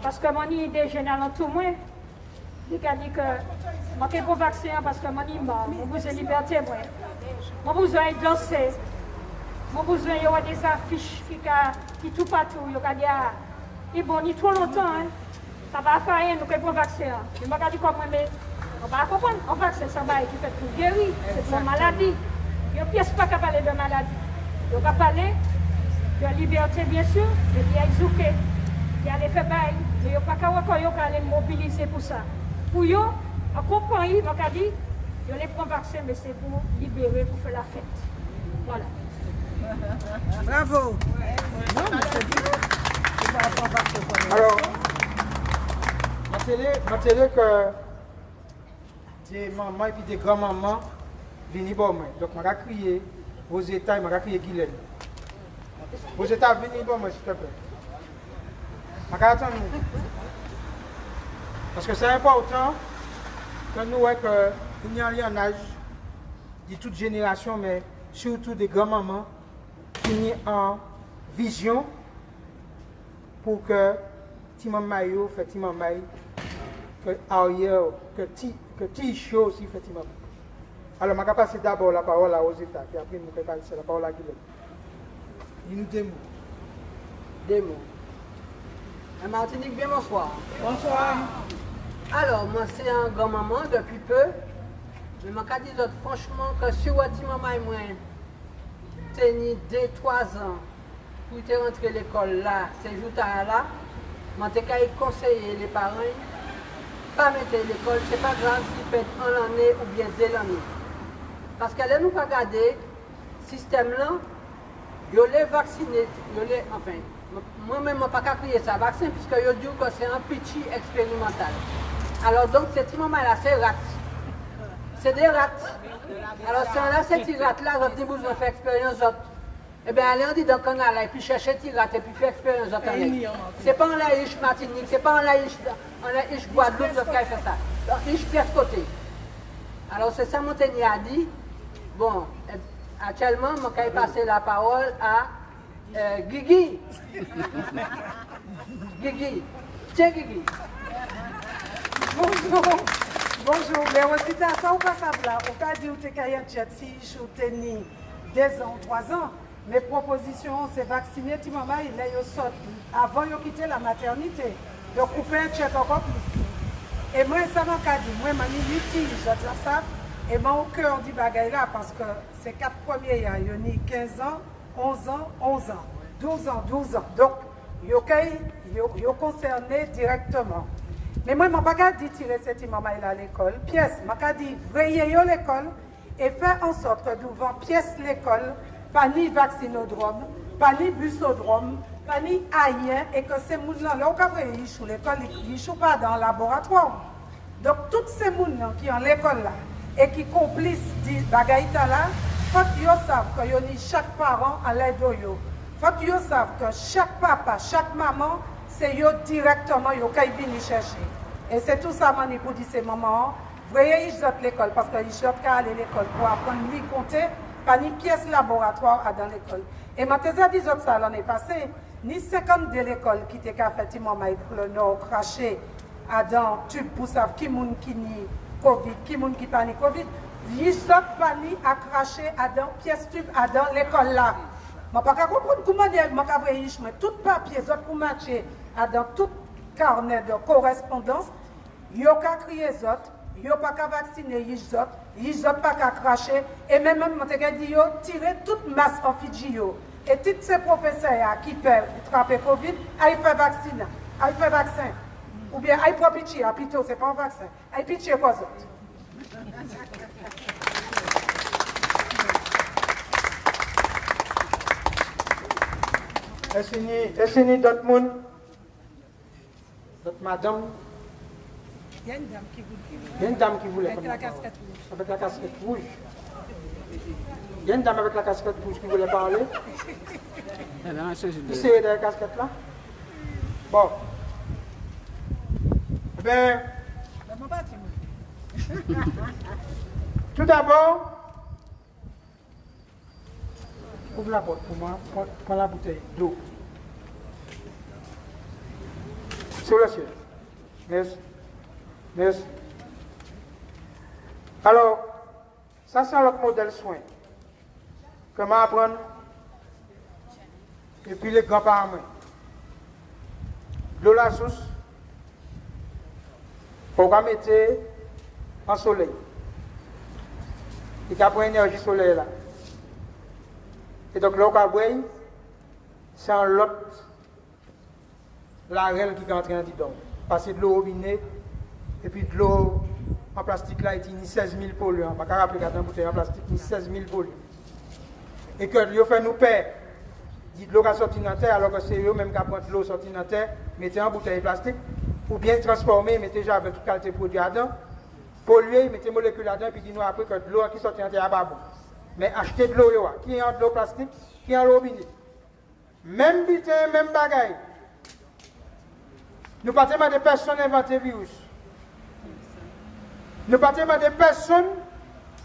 Parce que mon idée générale en tout moins, il a dit que je ne pas vaccin parce que mon imam, mon besoin de liberté, mon besoin de danser, mon besoin d'avoir des affiches qui tout partout. Il a dit, il bon, ni trop longtemps, hein, ça va faire rien, nous prenons le vaccin. Il m'a dit comment, mais on va comprendre, un vaccin, ça va qui fait pour guérir, c'est pour une maladie. Il n'y a pièce pas qu'à parler de maladie. Il va parler de liberté, bien sûr, mais il y a exouqué, il y a les faits bail, mais il n'y a pas qu'à aller mobiliser pour ça. Pour eux, en compagnie, on a dit, ils les prennent vaccin, mais c'est pour libérer, pour faire la fête. Voilà. Bravo. Alors, ma télé que des mamans et puis des grands-mamans viennent pour moi. Donc, je vais crier aux États, je vais crier Guylaine. Aux États, venez pour moi, s'il te plaît. Je vais attendre. Parce que c'est important que nous voyons qu'il y a un lien en âge de toute génération, mais surtout des grands-mamans qui ont en vision pour que Timon Mayo fait Timon Mayo, que Ariel, que Ticho aussi fait Timon Mayo. Alors, je vais passer d'abord la parole aux États, puis après, je vais passer la parole à Guylaine. Dis-nous des mots. Des mots. À Martinique, bien bonsoir. Bonsoir. Alors, moi, c'est un grand-maman depuis peu. Mais je dis franchement que si vous avez moi, tenu 2-3 ans pour rentrer à l'école là, ces jours-là, je vais conseiller les parents pas mettre l'école, c'est pas grave s'ils pètent en année ou bien 2 années. Parce que là, nous pas regarder le système là, ils les vaccinés, enfin, moi-même, je ne peux pas crier ça, vaccin, puisque je dis que c'est un petit expérimental. Alors donc, ces petits moments-là, c'est rats. C'est des rats. Alors si on a ces petits rats-là, on a besoin de faire expérience. Eh bien, allez, on dit dans le canal, et puis chercher des petits rats, et puis faire expérience. C'est pas en laïche Martinique, c'est pas en laïche Guadeloupe, qui fait ça. Donc, laïche pièce côté. Alors c'est ça, Montaigne a dit. Bon, actuellement, je vais passer la parole à Guigui. Guigui. Tiens, Guigui. Bonjour. Bonjour. Mais aussi, ça, on passe à là. On a dit que tu as un jet si je tenais 2 ans, 3 ans. Mes propositions, c'est vacciner tout maman, il est sorti. Avant de quitter la maternité, de couper un jet encore plus. Et moi, ça m'a dit, moi, je suis ça. Et moi, au cœur du bagage là, parce que ces 4 premiers, il y a 15 ans, 11 ans, 11 ans, 12 ans, 12 ans. Donc, yo concerné directement. Mais moi, je ne vais pas dire tirer cette maman à l'école. Pièce, je vais dire veiller l'école et faire en sorte que devant pièce l'école, pas ni vaccinodrome, pas ni busodrome, pas ni ailleurs, et que ces gens-là, là, on peut sur l'école, ils ne sont pas dans le laboratoire. Donc, tous ces gens qui sont en l'école là, et qui complice des bagailles là, faut qu'ils savent que chaque parent à l'aide de eux. Faut qu'ils savent que chaque papa, chaque maman, c'est eux directement qui viennent chercher. Et c'est tout ça que pour dire ces mamans, voyez, ils sortent l'école parce qu'ils sortent qu'à aller à l'école pour apprendre à lire, compter, pas ni pièce laboratoire dans l'école. Et ma thèse a dit ça l'année passée, ni 50 de l'école qui était qu'à faire maman pour le nord craché dans tube pour savoir qui moun qui ni Covid, qui moun qui pas ni Covid, ils sortent pas ni à cracher dans pièce tube dans l'école là. Je ne peux pas comprendre comment je vais tout papier pour matcher dans tout carnet de correspondance. Ils n'ont pas crié les autres, ils n'ont pas vacciner les autres, ils n'ont pas cracher. Et même, je dit, tirer toute masse en Fidji. Et tous ces professeurs qui peuvent attraper Covid, ils peuvent vacciner, ils peuvent vaccin. Ou bien ils peuvent pitcher, plutôt, ce n'est pas un vaccin. Ils pitcher quoi d'autre? Est-ce que d'autres monde, d'autres madame? Il y a une dame qui voulait. Il y a une dame qui voulait. Avec la casquette rouge. Avec la casquette rouge. Il y a une dame avec la casquette rouge qui voulait parler. Qui c'est de la casquette là? Bon. Ben. Tout d'abord, ouvre la porte pour moi, prends la bouteille d'eau. Sur le ciel. Merci. Merci. Alors, ça c'est notre modèle soin. Comment apprendre? Et puis les grands-parents. L'eau la source. Pour qu'on mette en soleil. Et qu'après l'énergie solaire là. Et donc l'eau qu'on boit, c'est un lot. La règle qui est en train de dire. Passer de l'eau au robinet, et puis de l'eau en plastique là, il y a 16 000 polluants. Je ne peux pas rappeler qu'à une bouteille en plastique, il y a 16 000 polluants. Et que l'eau fait nous perdre. Dit de l'eau qui sorti dans la terre, alors que c'est eux même qui prennent de l'eau sortie dans la terre, mettez en bouteille plastique, ou bien transformer, mettez déjà avec toute qualité de produit là-dedans, polluer, mettez molécules là-dedans, puis dites-nous après que de l'eau qui sortit dans la terre n'est pas bon. Mais achetez de l'eau, qui est en de l'eau plastique, qui est en l'eau robinet. Même butin, même bagaille. Nous partons des personnes inventer virus. Nous partons des personnes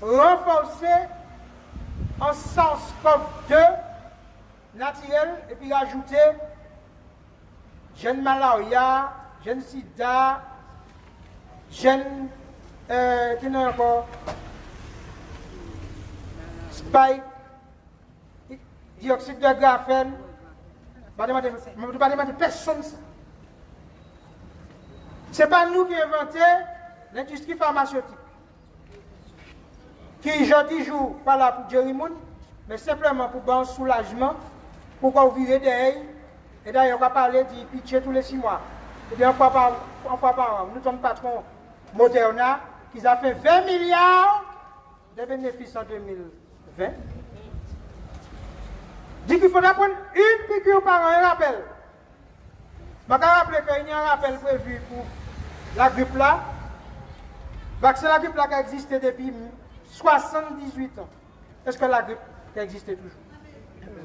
renforcées en SARS-CoV-2 naturel et puis rajouter gène malaria, gène sida, gène qui n'a encore spike, dioxyde de graphène. Je ne vais pas demander personne ça. Ce n'est pas nous qui inventons l'industrie pharmaceutique. Qui, jeudi jour, pas là pour Jerry Moon, mais simplement pour un soulagement, pour qu'on vire derrière. Et d'ailleurs, on va parler de pitcher tous les 6 mois. Et bien, on fois par an, nous sommes patrons Moderna, qui a fait 20 milliards de bénéfices en 2020. Dit qu'il faudra prendre une piqûre par an, un rappel. Je vais rappeler qu'il y a un rappel prévu pour la grippe là. Vaccin la grippe là qui a existé depuis 78 ans. Est-ce que la grippe qui existe toujours?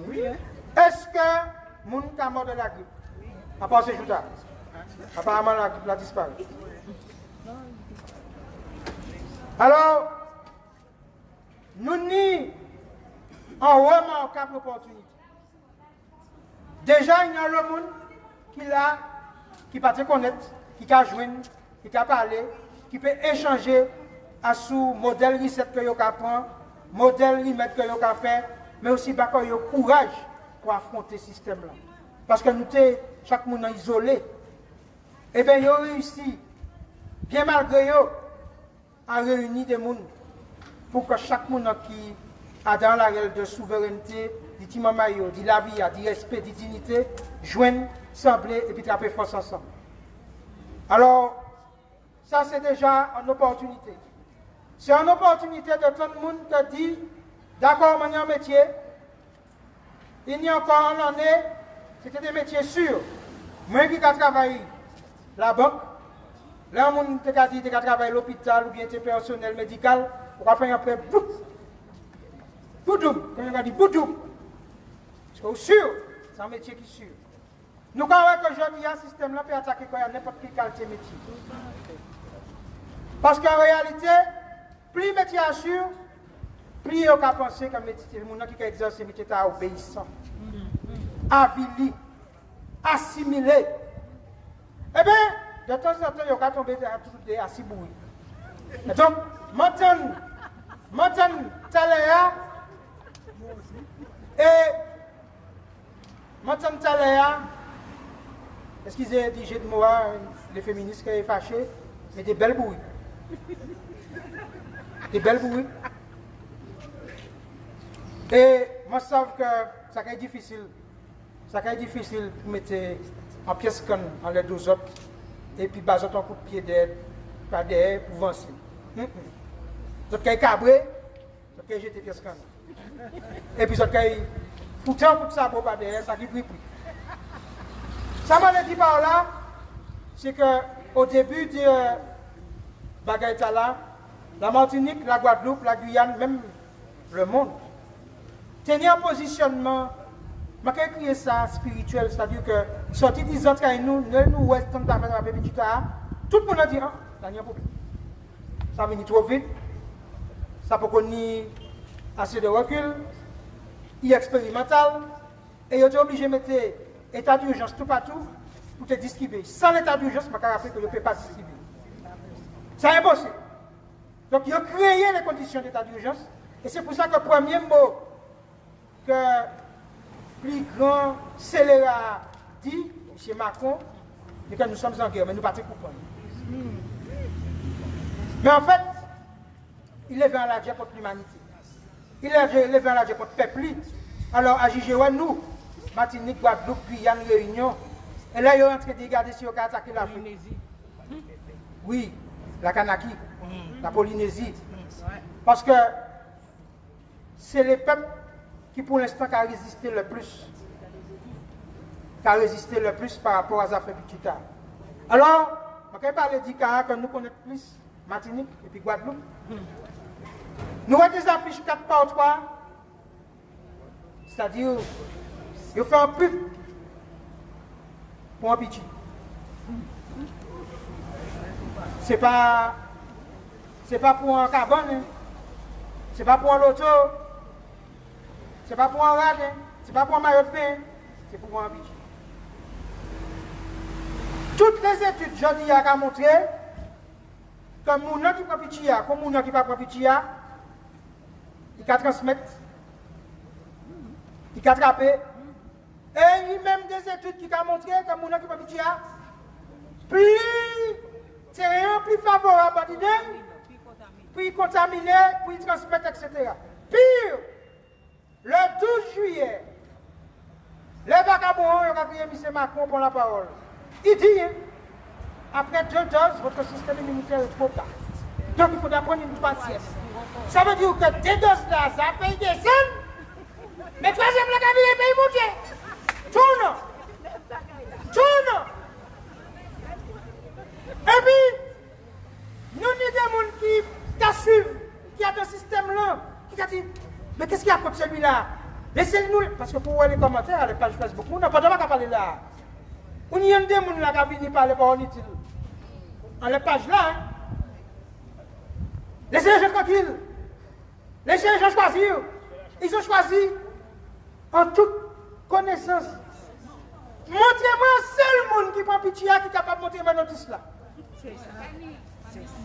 Oui. Est-ce que les gens sont morts de la grippe? À part ces jours-là. Apparemment la grippe a disparu. Alors, nous n'y en remarquable opportunité. Déjà, il y a le monde qui peut te connaître, qui peut jouer, qui peut parler, qui peut échanger à sous modèle reset que vous apprend, modèle remettre que vous fait, mais aussi parce que vous avez courage pour affronter ce système-là. Parce que nous sommes chaque monde isolé. Et bien, vous avez réussi, bien malgré vous, à réunir des gens pour que chaque monde qui a dans la règle de souveraineté, dit Timamayo, dit la vie, dit respect, dit dignité, joindre, sembler et puis trapper force ensemble. Alors, ça c'est déjà une opportunité. C'est une opportunité de tout le monde qui dit, d'accord, mon un métier, il y a encore une année, c'était des métiers sûrs. Moi qui ai travaillé la banque, là, on a dit que tu travaillé à l'hôpital ou bien tu es personnel médical, on va faire un peu boudou. Quand on a dit boudou, c'est sûr, c'est un métier qui est sûr. Nous, quand on que je dis un système là peut attaquer n'importe quelle qualité de métier. Parce qu'en réalité, plus le métier assure, plus on peut penser que le métier, le monde qui exerce ce métier est obéissant, avili, assimilé. Eh bien, de temps en temps, il va tomber à Siboui. Donc, maintenant, Taléa, et maintenant, Taléa, excusez du jeu de mots, les féministes qui sont fâchés, mais des belles bouilles. Des belles bouilles. Et moi, je sais que ça va être difficile. Ça va être difficile pour mettre en pièce canne en les deux autres. Et puis, baser ton coup de pied derrière pour avancer. Vous avez cabré, vous avez jeté pièce canne. Et puis, vous avez foutu un coup de sabot par derrière, ça qui prie. Ça m'a dit par là, c'est qu'au début de Bagaïtala, la Martinique, la Guadeloupe, la Guyane, même le monde, tenir un positionnement, je vais créer ça spirituel, c'est-à-dire que sorti des autres, nous, ouest, tout le monde a dit, ça n'y a pas de ça vient trop vite, ça peut connaître assez de recul, il est expérimental, et il est obligé de mettre état d'urgence tout partout pour te distribuer. Sans l'état d'urgence, je me rappelle que je ne peux pas distribuer. C'est impossible. Donc, il a créé les conditions d'état d'urgence, et c'est pour ça que le premier mot que le plus grand scélérat dit, M. Macron, c'est que nous sommes en guerre, mais nous ne partons pas. Mais en fait, il est vers la guerre contre l'humanité. Il est vers la guerre contre le peuple. Alors, à JGW, nous, Martinique, Guadeloupe, Guyane, Réunion, et là, il est en train de regarder si on a attaqué l'Afrique. Oui, la Kanaki, la Polynésie. Parce que c'est les peuples qui, pour l'instant, ont résisté le plus. Qui ont résisté le plus par rapport aux affaires du Tita. Alors, je vais parler d'Ikara que nous connaissons plus, Martinique et puis Guadeloupe. Nous avons des affiches 4 par 3, c'est-à-dire, il fait un pub pour un petit. C'est pas pour un carbone, c'est pas pour un loto, c'est pas pour un rad, c'est pas pour un maillot de pain, c'est pour un petit. Toutes les études, je dis, ont montré que les gens qui prennent petit, comme les gens qui ne prennent pas petit, ils peuvent transmettre, ils peuvent attraper. Et il y a même des études qui ont montré que les gens qui prennent petit, plus terrain, plus favorable à l'idée, plus contaminé, plus transmettre, etc. Pire, le 12 juillet, les vagabonds ont crié M. Macron pour la parole. Il dit, après 2 doses, votre système immunitaire est trop tard. Donc il faut prendre une patience. Ça veut dire que 2 doses là, ça paye des scènes, mais 3e la cabine paye monter. Tourne. Et puis, nous avons des gens qui suivent, qui ont un système là, qui ont dit, mais qu'est-ce qu'il y a contre celui-là? Laissez-nous, parce que pour voir les commentaires à la page Facebook, nous n'avons pas de parler là. On y a des gens qui viennent parler par inutile. En la page là, hein? Laissez les gens tranquilles. Laissez les gens choisir. Ils ont choisi en toute connaissance. Montrez-moi un seul monde qui prend pitié qui est capable de montrer ma notice là.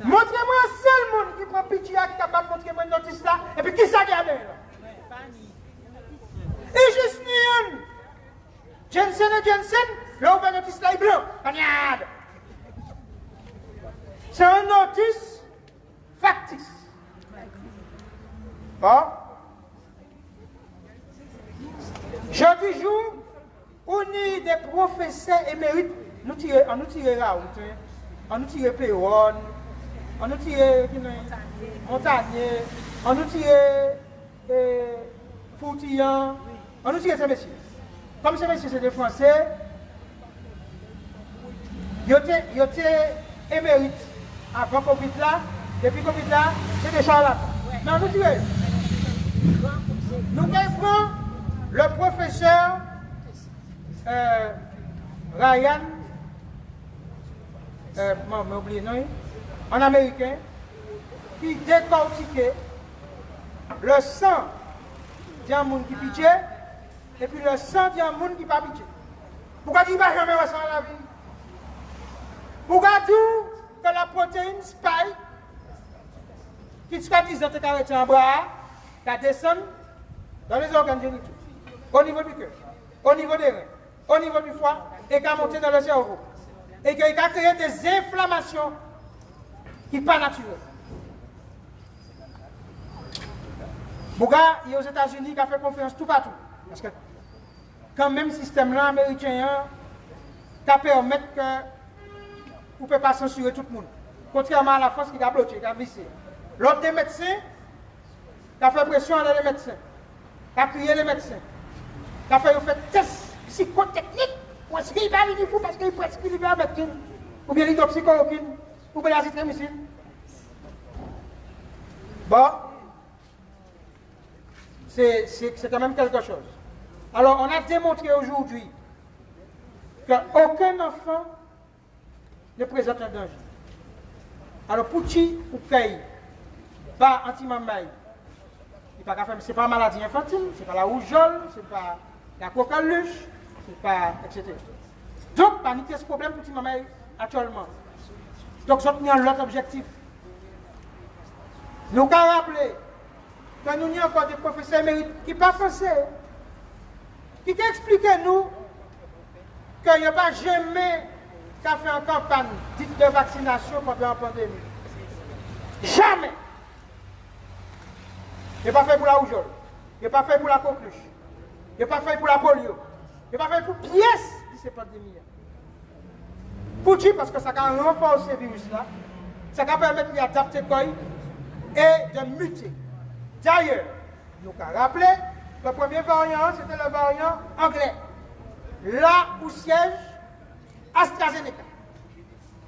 Montrez-moi un seul monde qui prend pitié qui est capable de montrer ma notice là. Et puis qui ça gagne là? Et juste Nian. Jensen et Jensen, là où va notice là est blanc. Regarde. C'est un notice factice. Bon. Jeudi jour, on est des professeurs émérites, on nous tire Raoult, on nous tire Péron, on nous tire Montagnier, on nous tire Foutillon, on nous tire ces messieurs. Comme ces messieurs c'est des Français, ils étaient émérites avant Covid là, depuis Covid là, c'est des charlatans. Mais on nous tire. Nous avons le professeur Ryan, j'ai oublié non, en américain, qui décortiquait le sang d'un monde qui pitié et puis le sang d'un monde qui pas pitié. Pourquoi il ne va jamais ressembler à la vie? Pourquoi dire que la protéine spike, qui se dit que tu as en bras, qui descend dans les organes génitaux, au niveau du cœur, au niveau des reins, au niveau du foie, et qui a monté dans le cerveau. Et qui a créé des inflammations qui ne sont pas naturelles. Bouga, il y a aux États-Unis qui a fait confiance tout partout. Parce que, quand même, le système là, américain, qui permet que vous ne pouvez pas censurer tout le monde. Contrairement à la France qui a bloqué, qui a vissé. L'autre des médecins, qui a fait pression à les médecins, qui a crié les médecins, qui a fait des tests psychotechniques. Ou est-ce qu'il va venir fou parce qu'il prescrit l'ivermectine, ou bien l'hydroxychloroquine, ou bien l'azithromycine. Bon, c'est quand même quelque chose. Alors, on a démontré aujourd'hui qu'aucun enfant ne présente un danger. Alors, pour qui ou paye, pas anti-mamaille, ce n'est pas la maladie infantile, ce n'est pas la rougeole, ce n'est pas la coqueluche, pas, etc. Donc, pas ce problème pour maman actuellement. Donc, nous avons l'autre objectif. Nous avons rappelé que nous avons encore des professeurs émérites qui ne sont pas français, qui expliquent nous qu'il n'y a pas jamais qu'à faire une campagne dite de vaccination contre la pandémie. Jamais. Il n'est pas fait pour la rougeole, il n'est pas fait pour la coqueluche, il n'est pas fait pour la polio. Il ne va pas faire pour pièce de cette pandémie. Pour qui? Parce que ça va renforcer ce virus-là, ça va permettre d'adapter le corps et de muter. D'ailleurs, nous avons rappelé, le premier variant, c'était le variant anglais. Là où siège AstraZeneca.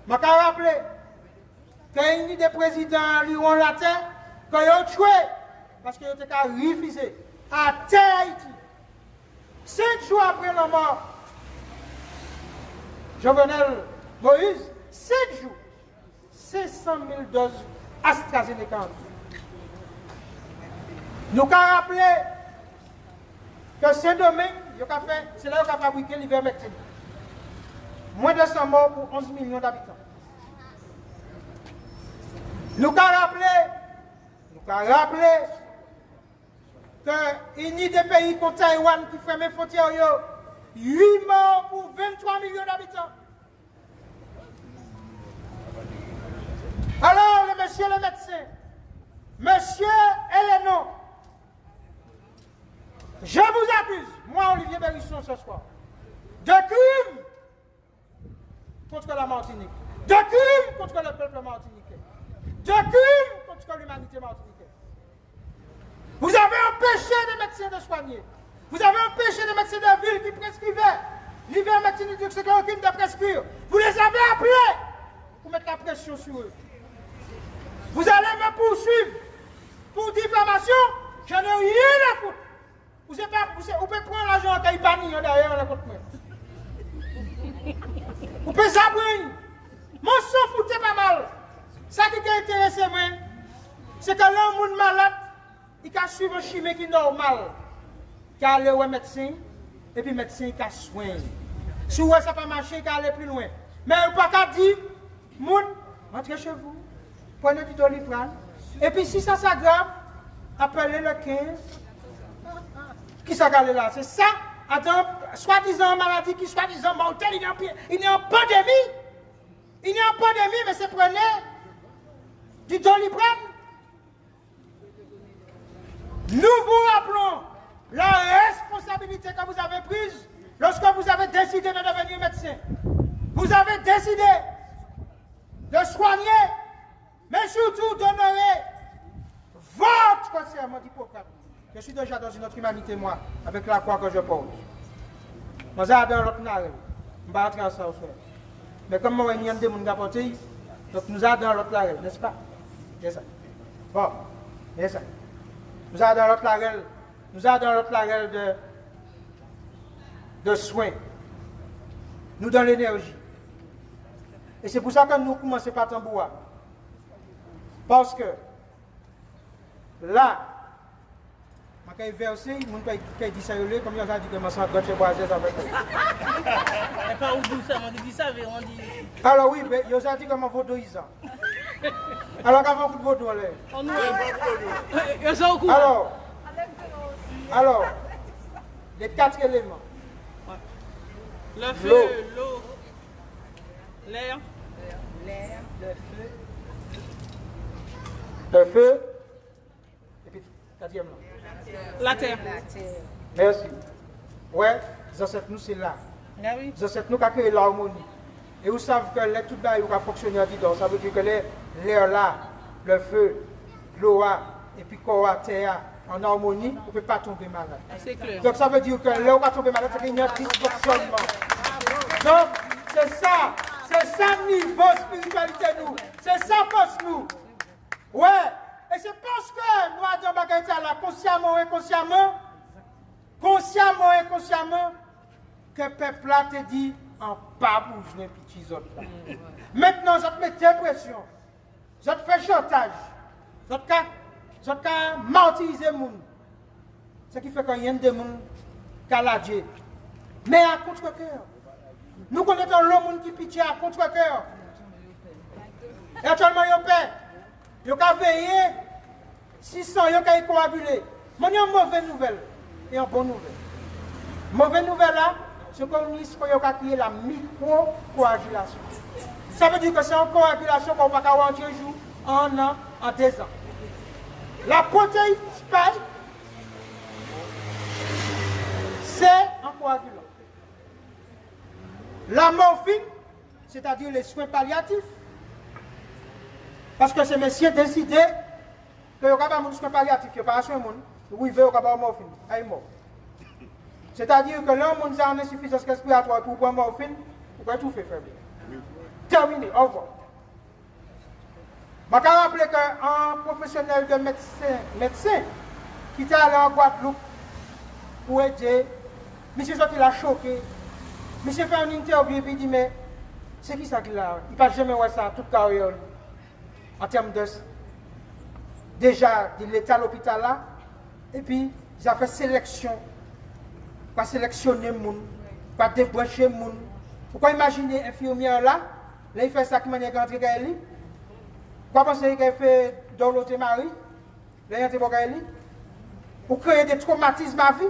Je avons rappelé qu'il y a des présidents Lyon latin qui ont tué parce qu'ils ont refusé à terre Haïti. 5 jours après la mort, Jovenel Moïse, 5 jours, 500 000 doses AstraZeneca. Nous avons rappelé que Saint-Domingue, c'est là qu'on a fabriqué l'ivermectine. Moins de 100 morts pour 11 millions d'habitants. Nous avons rappelé qu'il y a des pays comme Taïwan qui ferment les frontières, 8 morts pour 23 millions d'habitants. Alors, monsieur le médecin, monsieur Elenon, je vous accuse, moi Olivier Berisson ce soir, de crime contre la Martinique, de crime contre le peuple martiniquais, de crime contre l'humanité martiniquaise. Vous avez empêché des médecins de soigner. Vous avez empêché des médecins de ville qui prescrivaient l'ivermectine et l'hydroxychloroquine de prescrire. Vous les avez appelés pour mettre la pression sur eux. Vous allez me poursuivre pour diffamation. Je n'ai rien à foutre. Vous pouvez prendre l'argent à Caïpani derrière la côte. Vous pouvez s'abrir. Mon sang foutait pas mal. Ça qui a intéressé moi, c'est que l'homme malade, il a suivi un chimie qui est normal. Il a allé au médecin, et puis le médecin qui a soigné. Si ça n'a pas marché, il a allé plus loin. Mais il n'a pas dit, moun, rentrez chez vous, prenez du Doliprane, et puis si ça s'aggrave, appelez le 15. Qui s'est allé là? C'est ça, soi-disant maladie qui soi-disant mortelle, il est en pandémie. Il est en pandémie, mais c'est prenez du Doliprane. Nous vous rappelons la responsabilité que vous avez prise lorsque vous avez décidé de devenir médecin. Vous avez décidé de soigner, mais surtout d'honorer votre serment d'Hippocrate. Je suis déjà dans une autre humanité, moi, avec la croix que je porte. Moi, j'ai dans l'autre narelle. Je ne vais pas entrer en ça au soir. Mais comme moi, il y a des gens qui ont porté, donc nous avons dans l'autre narelle, n'est-ce pas? C'est ça. Bon, c'est ça. Nous avons dans l'autre narelle, de soins. Nous donnons l'énergie. Et c'est pour ça que nous commençons par Tamboua. Parce que là, quand il verset, il dit ça, comme il a dit que je suis en train de boiser avec eux. Et pas où ça, on dit ça, on dit. Alors oui, mais il a dit que je suis vaudouisant. Alors qu'avant vous vaudou, alors, les 4 éléments. Le feu, l'eau, l'air. L'air, le feu, et puis, 4e là. La terre. Merci. Ouais, les ancêtres nous, c'est là. Ah oui. Les ancêtres nous, qui ont créé l'harmonie. Et vous savez que les tout bas, ils ont fonctionné en dedans. Ça veut dire que l'air là, le feu, l'eau, et puis quoi, terre, en harmonie, on ne peut pas tomber malade. C'est clair. Donc ça veut dire que là, on va tomber malade, c'est qu'il y a un dysfonctionnement. Donc, c'est ça niveau spiritualité nous. C'est ça force nous. Ouais. Et c'est parce que nous avons bagage là, consciemment et inconsciemment, que le peuple là te dit en pas bouge les petits autres. Maintenant, je te mets dépression. Je te fais chantage. Je te martyriser les gens. Ce qui fait qu'il y a des gens qui ont lâché. Mais à contre-cœur. Nous connaissons l'homme qui pitche à contre-cœur. Et actuellement, il y a paix. Il y a veillé 600, il y a coagulé. Mais il y a une mauvaise nouvelle et une bonne nouvelle. Mauvaise nouvelle là, c'est qu'on a créé la micro-coagulation. Ça veut dire que c'est une coagulation qu'on va avoir en 2 jours, en an, en 2 ans. La protéine spike, c'est un coagulant. La morphine, c'est-à-dire les soins palliatifs, parce que ces messieurs décidé que n'y a pas de soins palliatifs, il n'y a pas de soins, oui, il veut avoir morphine, il est mort. C'est-à-dire que l'homme a une insuffisance respiratoire pour prendre morphine, il va tout faire faible. Terminé, au revoir. Je me rappelle qu'un professionnel de médecin qui était allé en Guadeloupe pour aider, monsieur sorti l'a choqué. Monsieur fait une interview et puis il dit, mais c'est qui ça qu'il a? Il ne va jamais voir ça toute carrière. En termes de. Déjà, il était à l'hôpital là, et puis il a fait sélection. Pas sélectionner les gens, pas débrancher les gens. Pourquoi imaginer infirmière là, là il fait ça comme il est rentré à lui? Pourquoi penser qu'il fait dans l'autre mari? Là il est rentré à lui? Pour créer des traumatismes à vie?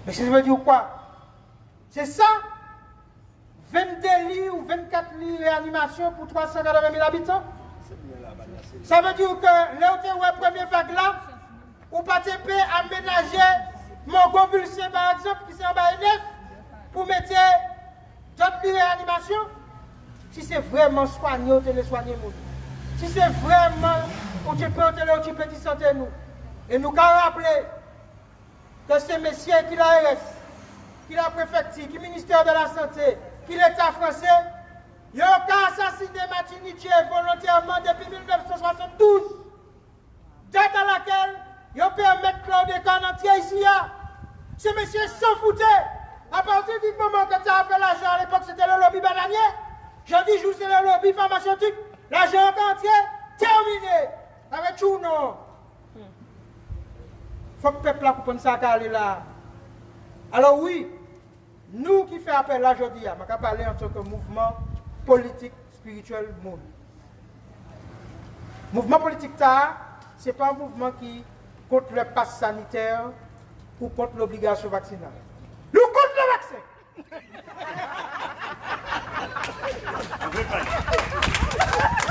Mais ça veut dire quoi? C'est ça? 22 lits ou 24 lits de réanimation pour 380 000 habitants? Ça veut dire que là où la première vague là, ou pas TP aménager mon convulsé par exemple, qui est en bas de pour mettre d'autres lits de réanimation? Si c'est vraiment soigné, on te soigner nous. Si c'est vraiment, on te peut occuper de santé nous. Et nous avons rappelé que ces messieurs qui l'ARS, qui la préfecture, qui le ministère de la Santé, qui l'État français, ils ont assassiné Martinique volontairement depuis 1972. Date à laquelle ils ont permis Claude Canantier ici. Ces messieurs s'en foutaient. À partir du moment que tu as fait l'argent, à l'époque c'était le lobby bananier. J'ai dit, je c'est le lobby pharmaceutique. L'argent entier, terminé. Avec tout, non. Il faut que le peuple comprenne ça aller là. Alors oui, nous qui faisons appel là aujourd'hui, je vais parler en tant que mouvement politique, spirituel, monde. Mouvement politique, ce n'est pas un mouvement qui contre le pass sanitaire ou contre l'obligation vaccinale. Nous contre le vaccin.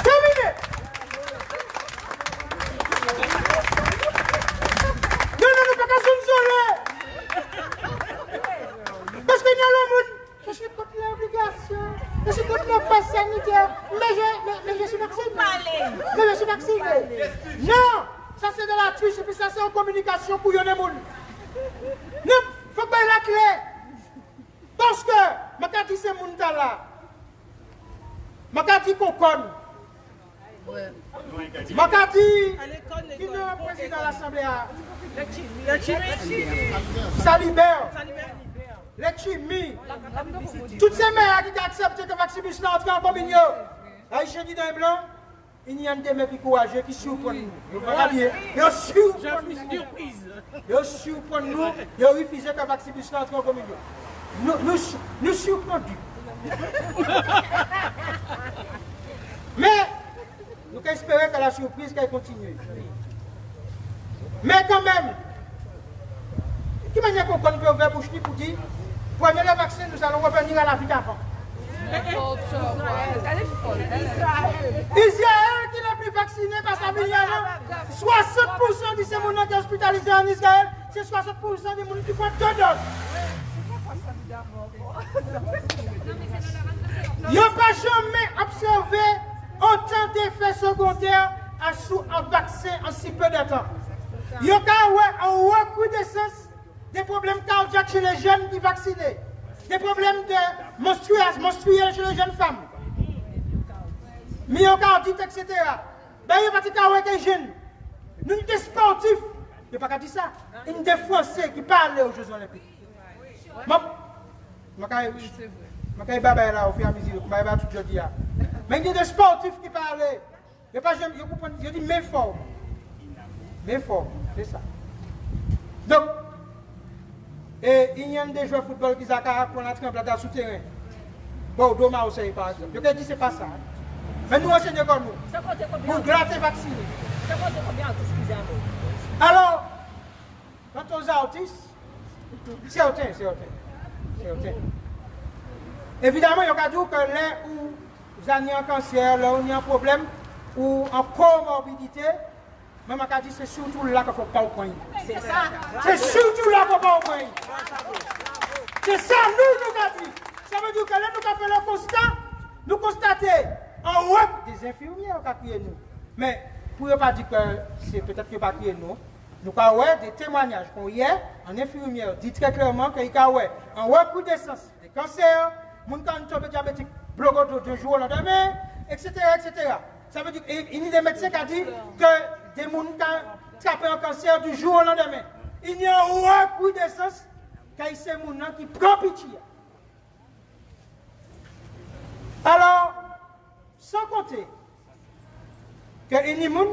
Terminé. mais je suis vacciné. Mais je suis vacciné. Non, ça c'est de la triche et puis ça c'est en communication pour yon les moun. Non, faut pas la clé. Parce que, je dis c'est moun là. Je dis qu'on connaît. Je dis qui est le président de l'Assemblée. Ça libère. Les chimis. Toutes ces mères qui acceptent que Maximus entre en communion. Aïcha dit dans les blancs, il y a des mecs qui courageux qui surprennent nous. Ils surprennent nous. Ils refusent que Maximus entre en communion. Nous surprendus. Mais nous espérons que la surprise qu'elle continue. Mais quand même, qui manière qu'on peut ouvrir bouche pour dire, prenez le vaccin, nous allons revenir à la vie d'avant. Israël qui est le plus vacciné par sa milliard, 60% de ces gens qui sont hospitalisés en Israël, c'est 60% des gens qui prennent 2 doses. Ils n'ont pas jamais observé autant d'effets secondaires à vaccin en si peu de temps. Il y a un recrudescence des problèmes cardiaques chez les jeunes qui sont vaccinés, des problèmes de menstruels chez les jeunes femmes, myocardite, etc. Ben, il y a des jeunes, nous sommes des sportifs, il n'y a pas qu'à dire ça, nous sommes des Français qui parlent aux Jeux Olympiques. Je vais là au fur et à mesure, je vais tout jeudi. Mais il y a des sportifs qui parlent, je dis mes formes. Mes formes, c'est ça. Donc, il y a des joueurs de football qui ont entré en plateau souterrain. Bon, Doma aussi, par exemple. Je dis que ce n'est pas ça. Mais nous enseignons comme nous. Pour gratter vacciner. Alors, quant aux autistes, c'est autant. Évidemment, il y a des gens que là où vous avez un cancer, là où il y a un problème, ou en comorbidité, mais je dis c'est surtout là qu'il ne faut pas au point. C'est ça. C'est surtout là qu'il ne faut pas au point. C'est ça, nous avons dit. Ça veut dire que là, nous avons fait le constat, nous constatons en haut des infirmières qui ont crié nous. Mais pour ne pas dire que c'est peut-être qu'ils n'ont pas crié nous, nous avons des témoignages qu'on y a en infirmière dit très clairement qu'il y a un recrudescence des cancers, mon cancer diabétique bloque de jour au lendemain, etc., etc. Ça veut dire qu'il y a des médecins qui ont dit que des gens qui ont un cancer du jour au lendemain. Il y a un recrudescence qui ces gens qui prennent pitié. Alors, sans compter qu'il y a des gens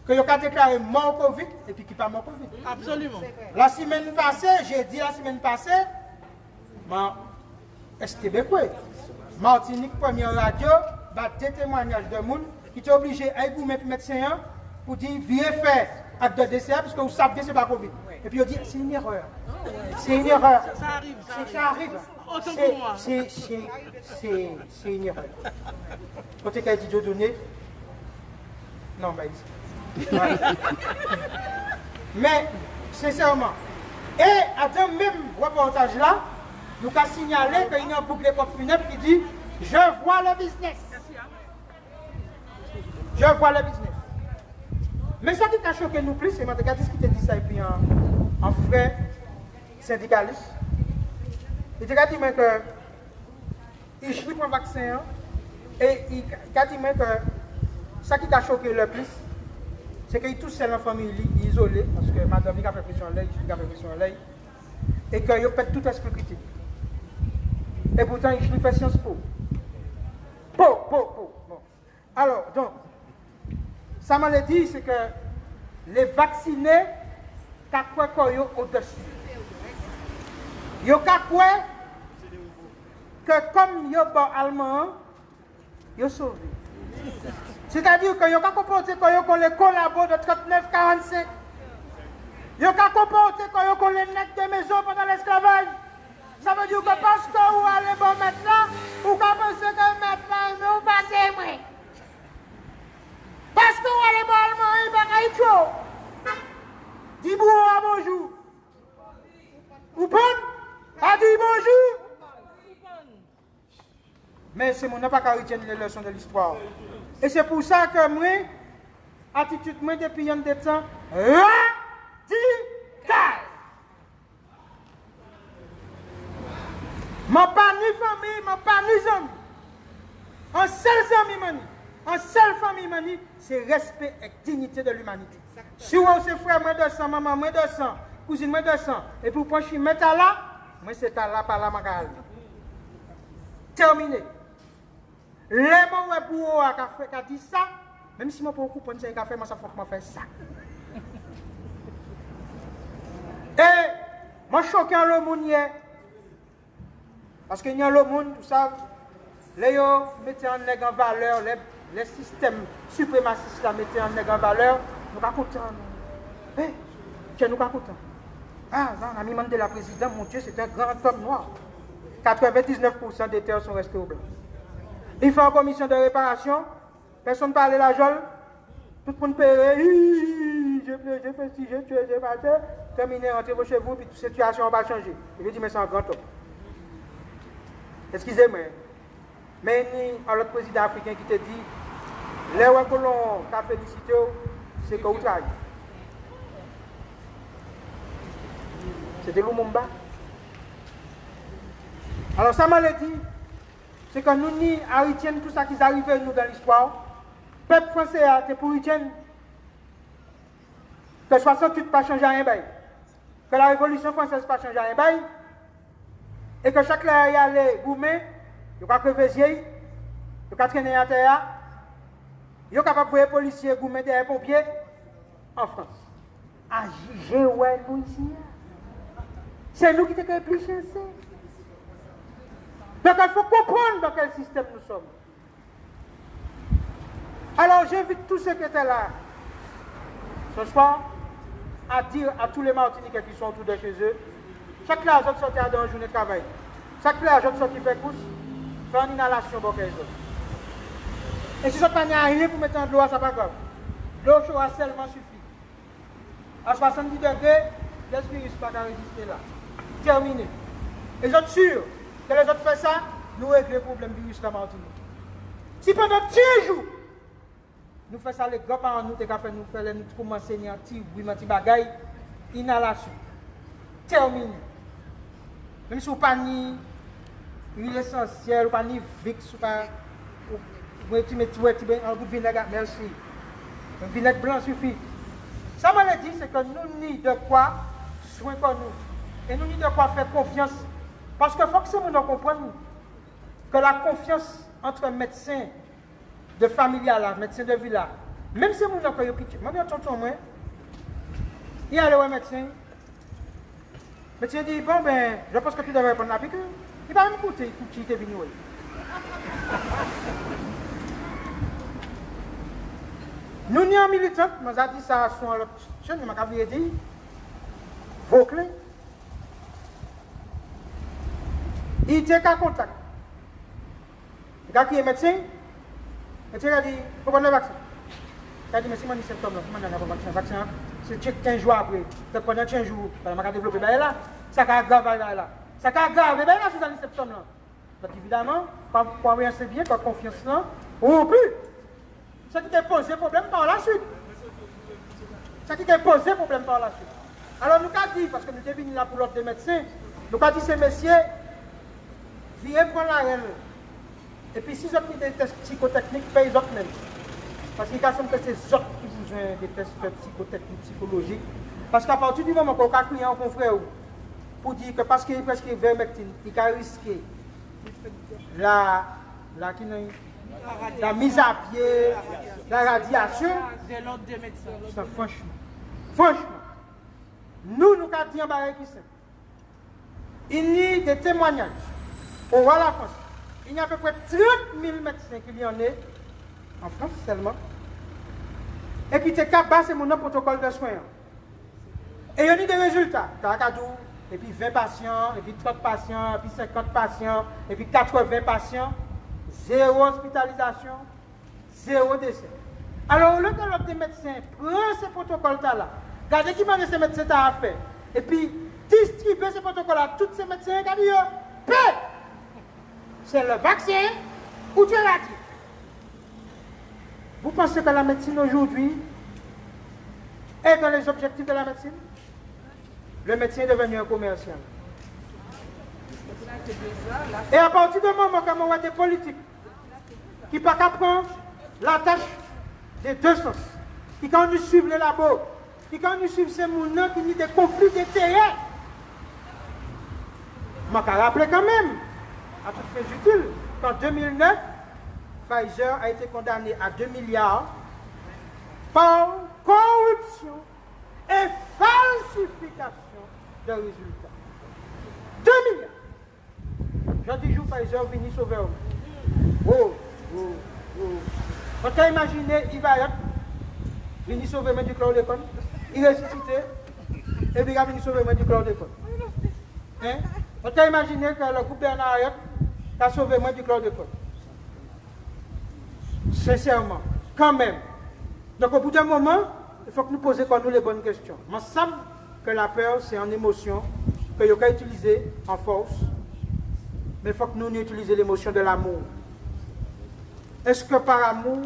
qui ont déclaré mort Covid et puis qui ne sont pas mort Covid. Absolument. La semaine passée, j'ai dit la semaine passée, STB quoi? Martinique, première radio, des témoignages de monde qui sont obligés à vous mettre médecin pour dire viens faire acte de décès parce que vous savez que ce n'est pas Covid. Et puis on dit c'est une erreur. C'est une erreur. Ça arrive. Autant pour moi. C'est une erreur. Quand tu as dit de donner, non, mais sincèrement, et à ce même reportage là, nous avons signalé qu'il y a un boucle de porte funèbre qui dit je vois le business. Je vois le business. Mais ce qui a choqué nous plus, c'est que je discuté de ça et puis en frère syndicaliste. Il a dit que il joue pour un vaccin et il a dit que ce qui a choqué le plus, c'est qu'il est tout seul en famille, isolé, parce que madame a fait pression à l'œil, je a fait pression à l'œil, et qu'il a fait tout esprit critique. Et pourtant, il fait Sciences Po. Bon. Alors, donc, ça m'a dit, c'est que les vaccinés, t'as quoi au-dessus. Yo ka quoi que comme yo bon allemand, yo sauvé. C'est-à-dire que yo ka comporter que yo les collabos de 39-45. Yo ka comporter que yo les nègres de maison pendant l'esclavage. Ça veut dire que parce que vous allez bon maintenant, vous pensez que maintenant vous passez moi. Parce que vous allez bon allemand, il va y trop. Dis bonjour. Vous prenez? A dit bonjour. Mais mais c'est mon n'a pas qu'à retenir les leçons de l'histoire. Et c'est pour ça que moi, attitude moi depuis un de temps, radicale. Ma pas ni famille, ma pas ni amis. En seul ami mani, en seule famille mani, c'est respect et dignité de l'humanité. Si vous avez frère moi 200, maman moi 200, cousine moi 200, et pour pencher mettre là, moi c'est là par là ma terminé. Les mots pour a dit ça, même si je ne peux pas comprendre ce café, moi ça faut que je fasse ça. Et moi je choqué le monde hier. Parce qu'il y a le monde, tout ça, les gens mettent en valeur, les systèmes suprémacistes mettent en valeur, nous sommes contents. Eh, nous sommes contents. Ah, non, l'ami de la présidente, mon Dieu, c'est un grand homme noir. 99% des terres sont restées au blanc. Il fait une commission de réparation, personne ne parle de la jolle, tout le monde paye, je fais ci, je tue, je fais ça, terminé, rentrez chez vous, puis toute situation va changer. Je dis, mais c'est un grand homme. Excusez-moi, mais il y a l'autre président africain qui te dit, les gens que l'on a félicité, c'est que vous travaillez. C'était Lumumba. Alors ça m'a dit, c'est que nous ni Haïtiens, tout ça qui est arrivé nous dans l'histoire, le peuple français a été pour Haïtiens, que 68 pas changé rien, que la révolution française pas changé rien, et que chaque là y allait goumer, il n'y a pas que vieille, il n'y a pas traîner à terre, il n'y a pas de voir les policiers goumer des pompiers en France. À juger, ouais, nous ici. C'est nous qui sommes plus chanceux. Donc il faut comprendre dans quel système nous sommes. Alors j'invite tous ceux qui étaient là ce soir à dire à tous les Martiniquais qui sont autour de chez eux, chaque là, je sorti dans une journée de travail. Chaque là, je sorti faire course, faire une inhalation pour les autres. Et si je n'ai rien pour mettre en l'eau, ça n'est pas grave. L'eau chaude seulement suffit. À 70 degrés, l'esprit ne peut pas résister là. Terminé. Et je suis sûr que les autres font ça, nous réglons le problème du virus de la Martinique. Si pendant 10 jours, nous faisons ça, les grands-parents nous faisons nous commencer à tirer, oui, bagaille, inhalation. Terminé. Même si vous n'avez pas ni huile essentielle, ou pas ni Vicks, ou pas. Vous mettez un goût de vinaigre, merci. Un vinaigre blanc suffit. Ça m'a dit, c'est que nous n'y de quoi soigner nous. Et nous n'y de quoi faire confiance. Parce que faut que nous comprenions que la confiance entre médecins de familial, médecins de village, même si nous n'avons pas eu pitié, moi, il y a le médecin. Le médecin dit, bon ben, je pense que tu devrais prendre la piqûre. Il va même coûter, il est venu. Nous n'y sommes militants, nous avons dit ça sur l'autre chaîne, nous avons dit, vos clés. Il était qu'à contact. Le gars qui est médecin, le médecin a dit, il faut prendre le vaccin. Il a dit, mais si moi, je suis septembre, je vais prendre le vaccin. C'est 15 jours après. Donc pendant 15 jours, je vais développer là. Ça va grave là. Ça va grave là, c'est dans le septembre. Donc évidemment, pour rien c'est bien, par confiance là, ou plus. Ça qui t'a posé problème par la suite. Ça qui t'a posé problème par la suite. Alors nous avons dit, parce que nous sommes venus là pour l'ordre des médecins, nous avons dit ces messieurs, viennent prendre la règle. Et puis si vous avez des tests psychotechniques, payez les autres même. Parce qu'il y a ces autres qui vous ont des tests psychotechniques, psychologiques. Parce qu'à partir du moment qu'on a crié un confrère pour dire que parce qu'il est presque vermectine, il a risqué la mise à pied, la radiation. De l'ordre des médecins. Franchement, nous avons dit en barrage qui c'est. Il y a des témoignages. On voit la France. Il y a à peu près 30 000 médecins qui y en est en France seulement. Et puis, tu es capable de mon protocole de soins. Et il y a des résultats. Et puis 20 patients, et puis 30 patients, et puis 50 patients, et puis 80 patients. 0 hospitalisation, 0 décès. Alors, le colloque des médecins prend ce protocole-là. Regardez qui m'a ces médecins à faire. Et puis, distribuer ce protocole à tous ces médecins qui disent, c'est le vaccin Où Dieu l'a dit. Vous pensez que la médecine aujourd'hui est dans les objectifs de la médecine? Le médecin est devenu un commercial. Et à partir du moment où on a des politiques qui ne peuvent pas prendre la tâche des deux sens, qui quand nous suivons les labos, qui quand nous suivons ces mouvements qui ont des conflits d'intérêts, je me rappelle quand même, à toute fin utile, qu'en 2009, Pfizer a été condamné à 2 milliards par corruption et falsification de résultats. 2 milliards. Je dis, Pfizer vient sauver. Oh. Quand tu as imaginé, il va venir sauver du chlordécone, il ressuscité, et puis il va venir sauver du chlordécone. Hein? Quand tu as imaginé que le groupe Bernard a sauvé du chlordécone. Sincèrement, quand même. Donc au bout d'un moment, il faut que nous posions nous les bonnes questions. Moi, je sais que la peur, c'est une émotion que vous pouvez utiliser en force, mais il faut que nous utilisions l'émotion de l'amour. Est-ce que par amour,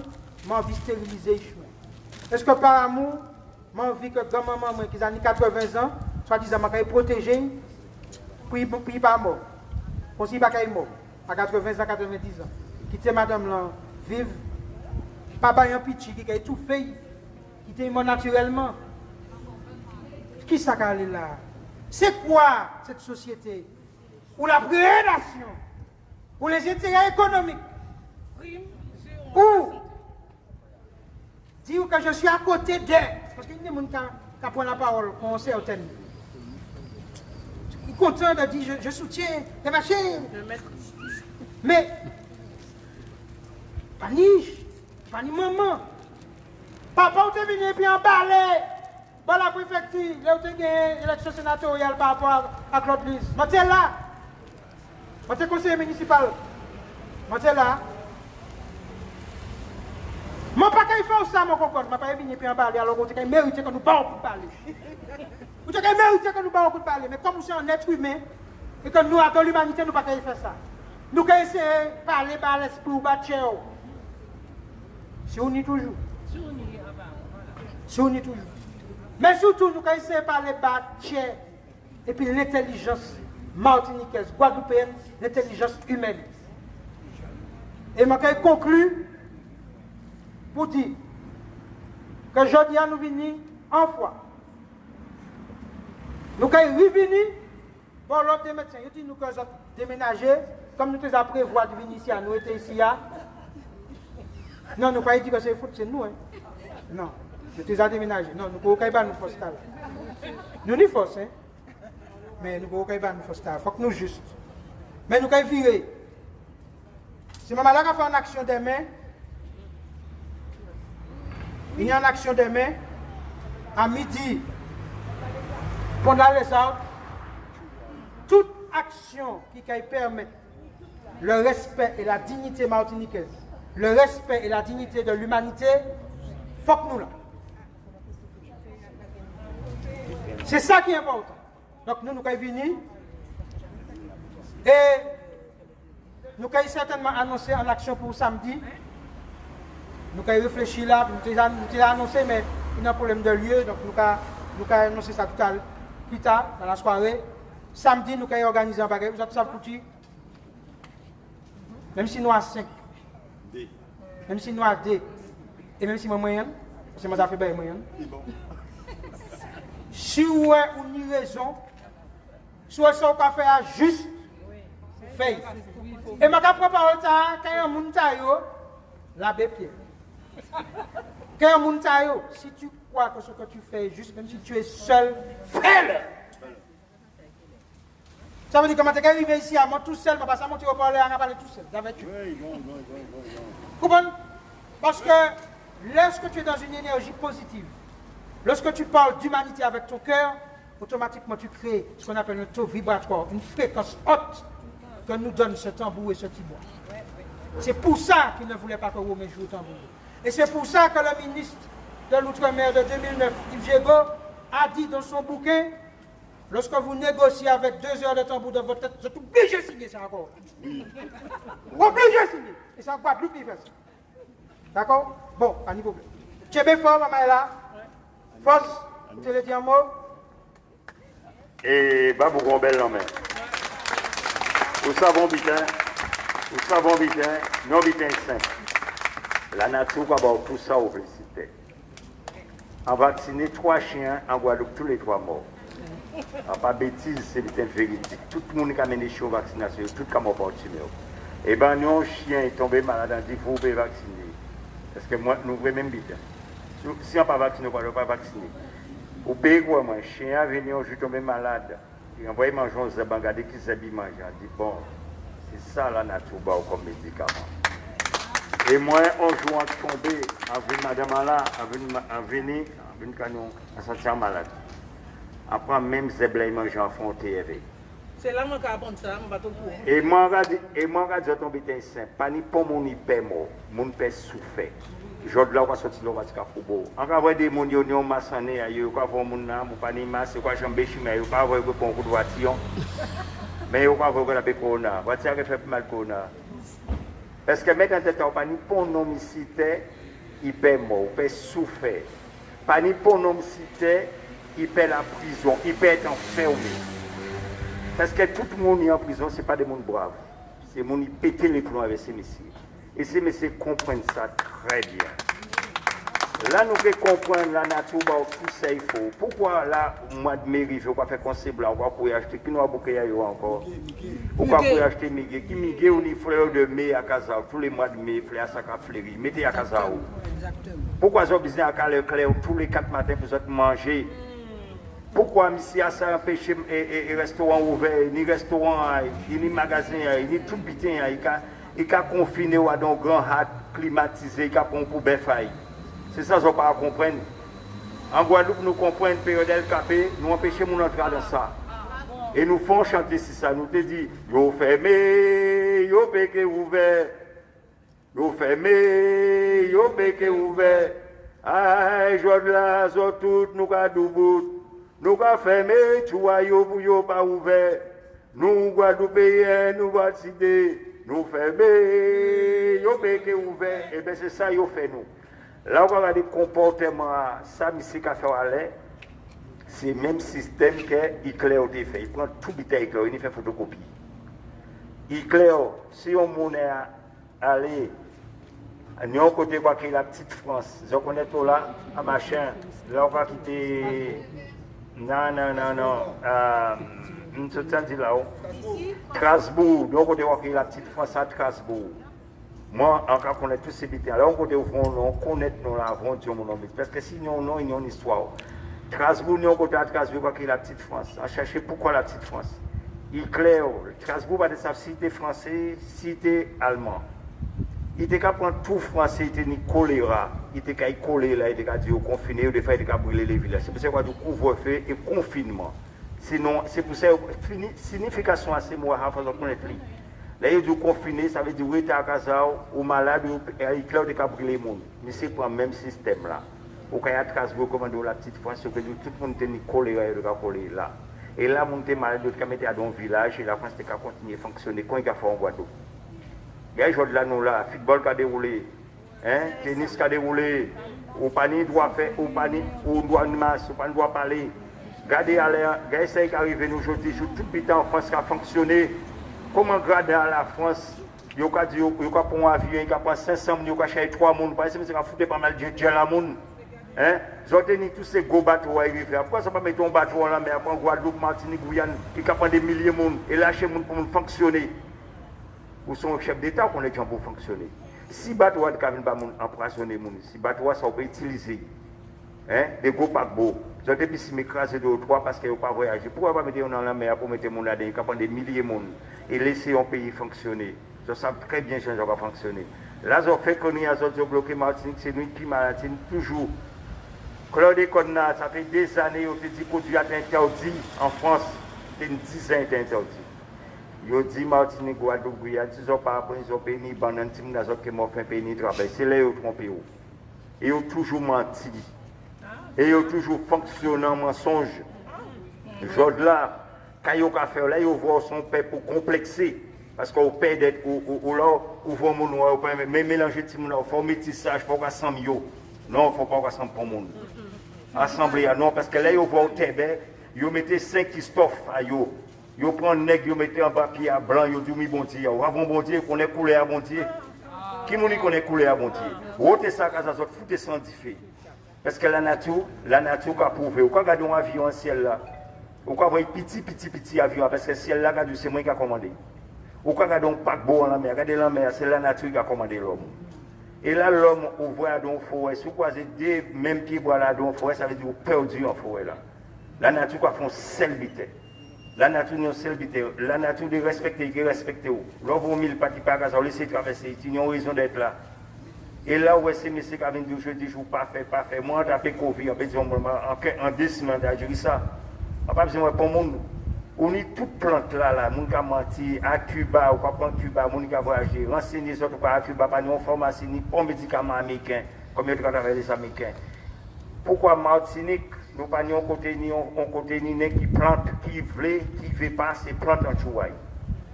j'ai envie de stériliser les chemins? Est-ce que par amour, j'ai envie que grand-maman, qui a 80 ans, soit disant que je protéger, puis il pas mort. Comme s'il n'est pas mort, à 80 ans, 90 ans. Quitter madame là, vive, papa un petit qui a tout fait, qui est mort naturellement. Qui ça qui est là? C'est quoi cette société? Ou la prédation? Ou les intérêts économiques? Ou dire que je suis à côté d'eux? Parce qu'il y a des gens qui prennent la parole pour certaines. Ils sont contents de dire je soutiens les machines. Mais, pas ni maman. Papa, vous êtes venu et puis emballer. Par la préfecture, là où vous avez l'élection sénatoriale par rapport à Claude Lise. Je suis là. Je suis conseiller municipal. Je suis là. Je ne peux pas faire ça, mon copain. Je ne peux pas venir et puis emballer alors que vous avez mérité que nous parlons pour parler. Vous avez mérité que nous parlons pour parler. Mais comme vous êtes un être humain, et que nous, dans l'humanité, nous ne pouvons pas faire ça. Nous pouvons essayer de parler par l'esprit ou par le si on y toujours. Si on y toujours. Mais surtout, nous pouvons essayer de parler par le et puis l'intelligence martiniquaise, guadeloupéenne, l'intelligence humaine. Et je conclue pour dire que aujourd'hui, nous venons en foi. Nous pouvons revenir pour l'autre des médecins. Ils disent nous que nous déménager, comme nous avons prévu de venir ici, nous étions ici. Non, nous ne pouvons pas dire que c'est faute, c'est nous. Hein. Non, nous avons déménagé. Non, nous ne pouvons pas nous forcer. Nous n'y force, hein. Mais nous ne pouvons pas nous forcer. Il faut que nous juste. Mais nous pouvons virer. Si maman a fait une action demain, il y a une action demain, à midi, pendant les arbres, toute action qui permet le respect et la dignité martiniquaise, le respect et la dignité de l'humanité, il faut que nous là. C'est ça qui est important. Donc nous pouvons venir et nous pouvons certainement annoncer en action pour samedi. Nous pouvons réfléchir là, nous avons annoncé, mais il y a un problème de lieu, donc nous pouvons annoncer ça tout à l'heure, plus tard, dans la soirée. Samedi, nous pouvons organiser un bagage. Vous savez pour qui? Même si nous avons 5, même si nous avons 2, et même si nous avons moyenne, parce que moi, ça fait bien moyenne. Si vous avez une raison, soit ça qu'on fait juste, fait. Et ma parole, quand il y a un monde, la pied. Quand il y a un monde, si tu crois que ce que tu fais est juste, même si tu es seul, fais-le. Ça veut dire que quand tu es arrivé ici, à moi tout seul, je ne vais pas monter au parler, on va parler tout seul. Vous comprenez? Parce que lorsque tu es dans une énergie positive, lorsque tu parles d'humanité avec ton cœur, automatiquement tu crées ce qu'on appelle un taux vibratoire, une fréquence haute que nous donne ce tambour et ce tibois. C'est pour ça qu'il ne voulait pas que Romain joue au tambour. Et c'est pour ça que le ministre de l'Outre-mer de 2009, Yves Jégo, a dit dans son bouquin, lorsque vous négociez avec 2 heures de tambour dans votre tête, vous êtes obligé de signer ça encore. Obligé de signer. Et ça ne va plus faire ça. D'accord? Bon, pas de problème. Tu es bien fort, maman est là. Force, tu le dis un mot. Et Babou Gombel, non, mais. Nous savons bien, non, bien simple. La nature va avoir tout ça au félicité. On va vacciner 3 chiens en Guadeloupe, tous les 3 morts. Pas bêtise, c'est bien véridique. Tout le monde qui a mené les vaccination, tout le monde porte. Et bien, nous, un chien est tombé malade, on dit vous pouvez vacciner. Parce que moi, nous voulons même bien. Si on ne pas vacciné, on ne va pas vacciner. Au pays, moi, un chien a venu, je suis tombé malade. Il a envoyé manger un zèbre, regardez qui zèbre mange. Il dit bon, c'est ça la nature comme médicament. Et moi, un jour, on est tombé, avec madame là, avec un canon, on s'est senti malade. Après, même zèbre, il mange en fond TV. C'est là que je apprends ça, je vais te courant. Et moi, je tombe saint. Pas ni pour mon hyper mort, mon père souffert. Je dois là, on va sortir là, on va se faire. On va voir des gens qui ont massané, ils vont voir mon nom, ou pas ni masse, ou pas jambe chimé, ou pas voir un coup de voiture. Mais ils vont voir la corona. Voiture qui fait mal corona. Parce que maintenant, on pas ni pour non cité, hyper mort, hyper souffert. Pas ni pour non cité, hyper la prison, hyper être enfermé. Parce que tout le monde est en prison, ce n'est pas des gens braves. C'est des gens qui pètent les plombs avec ces messieurs. Et ces messieurs comprennent ça très bien. Là, nous devons comprendre la nature, tout ça, il faut. Pourquoi là, au mois de mai, il ne faut pas faire conseil blanc, pourquoi pour acheter, qui nous a bouqué encore? Pourquoi pour acheter Miguel? Qui Miguel, on est fleur de mai à Kazao, tous les mois de mai, fleur à Saka Fleury, mettez à Kazao. Pourquoi ils ont besoin à Calais Clair tous les 4 matins pour manger? Pourquoi ici à ça empêcher les restaurants ouverts, ni restaurants, ni magasins, ni tout bitin, il a confiné dans un grand hâte climatisé, il a pris un poubelle faille. C'est ça qu'on ne peut pas comprendre. En Guadeloupe, nous comprenons la période LKP, nous empêchons de entrer dans ça. Et nous faisons chanter si ça, nous te dit, yo fermé, yo péché ouvert, yo fermé, yo péché ouvert, aïe, je la tout, nous avons bout. Nous avons fermé, tu vois, yo pas ouvert. Nous, Guadeloupéens, nous avons décidé, nous fermé, yo péché ouvert. Et bien, c'est ça, yo fait nous. Là, on va des comportements, ça, ici, qu'a fait à l'air, c'est le même système que Hitler a fait. Il prend tout le Hitler, il fait photocopie. Hitler, si on est allé, nous avons côté quoi qu'il la petite France, je connais tout là, à machin, là, on va quitter. Non. Nous sommes dit là-haut. Strasbourg, nous avons côté quoi qu'il la petite France à Strasbourg. Moi, encore connaît tous ces bitins. Alors, on connaît on connaît nous l'avons dit mon nom. Parce que sinon, non, il y a une histoire. Strasbourg, nous côté à Strasbourg, quoi qu'il la petite France. À chercher pourquoi la petite France. Il est clair, Strasbourg va de sa cité français, cité allemand. Il était qu'à prendre tout français, il était ni choléra. Il était qu'à y coller là, il était qu'à dire confiné, il était qu'à brûler les villages. C'est pour ça qu'on a du couvre-feu et confinement. Sinon, c'est pour ça que la signification à ces mots, il faut connaître. Là, il y a du confiné, ça veut dire que tu es à casa ou malade, il clair de brûler le monde. Mais c'est pour le même système là. Au cas où Strasbourg commande la petite France, tout le monde était ni choléra, il était coller là. Et là, on était malade, il était dans un village et la France était continuer à fonctionner. Quand il a fait en Guadeloupe. Il y a des gens là, nous là, football qui a déroulé, tennis qui a déroulé, ou pas ni droit faire, ou pas ni droit de masse, ou pas ni droit parler. Regardez à l'air, regardez ça qui arrive nous aujourd'hui, tout le temps en France qui a fonctionné. Comment regarder à la France, il y a dit, il y a pour un avion, il y a pour 500 000, il y a cherché 3 personnes, parce que ça foutu pas mal de gens là, monde. Ils ont tenu tous ces gros bateaux à arriver. Pourquoi ça ne pas mettre un bateau là, mais après Guadeloupe, Martinique, Guyane, qui a des milliers de monde, et lâcher les gens pour fonctionner. Ou son chef d'État qu'on est pour fonctionner. Si bateau de cabine pas empoisonner moun, si bateau ça on peut utiliser, des gros paquebots. Ils ont été m'écraser 2 ou 3 parce qu'ils n'ont pas voyagé. Pourquoi pas mettre dans la mer pour mettre mon là dedans, prendre des milliers de monde et laisser un pays fonctionner. Ils savent très bien que ça va fonctionner. Là, ils ont fait qu'on y a bloqué Martinique, c'est nous qui Martinique toujours. Claude Conna, ça fait des années où tu dis produit interdit en France, c'est une dizaine d'interdits. Ils ont dit Martinique, Guadeloupe, Guyane, ils n'ont pas appris, ils ont payé ni banane, ils n'ont pas fait ni travail. C'est là qu'ils ont trompé. Ils ont toujours menti. Et ils ont toujours fonctionné en mensonge. Jod là, quand il a fait là, il voit son père pour complexer. Parce qu'on père d'être ou là, ou voit mon noir, mais mélanger tout le monde, il faut métissage, il faut qu'on s'en yo. Non, il ne faut pas qu'on s'en pour le monde. Assemblée, non, parce que là, il voit au tébé, il mettait 5 Christophe à yo. Il prend un nègre, il mettait un papier à blanc, il dit, bon Dieu, on va bon Dieu, qu'on est coulé à bon Dieu. Qui m'a dit qu'on est coulé à bon Dieu? Rote ça, quand ça sort, foutez sans diffé. Parce que la nature a prouvé. Quand on regarde un avion en ciel là, on voit un petit avion, parce que le ciel là, c'est moi qui a commandé. Ou quand on regarde un paquebot en la mer, regardez la mer, c'est la nature qui a commandé l'homme. Et là, l'homme, on voit dans la forêt, si vous croisez des mêmes pieds dans la forêt, ça veut dire que vous perdu en forêt là. La nature a fait un seul bité. La nature n'est seul bité. La nature de respecter, qui respecte vous. Là, vous ne pas qui pas vous laissez traverser, ils ont raison d'être là. Et là où c'est monsieur qui a dit, je dis, je ne pas fait. Moi, je suis Covid, en 2 semaines, je dis ça. Je n'ai pas besoin de monde. On est toute plante là, mon qui a menti, à Cuba, ou pas prendre Cuba, mon qui a voyagé, renseigner sur à Cuba, pas de pharmacie, ni pas de médicaments américains, comme il y a les Américains. Pourquoi Martinique, nous pas ni côté ni qui plante, qui veut pas, c'est plante en chouaille.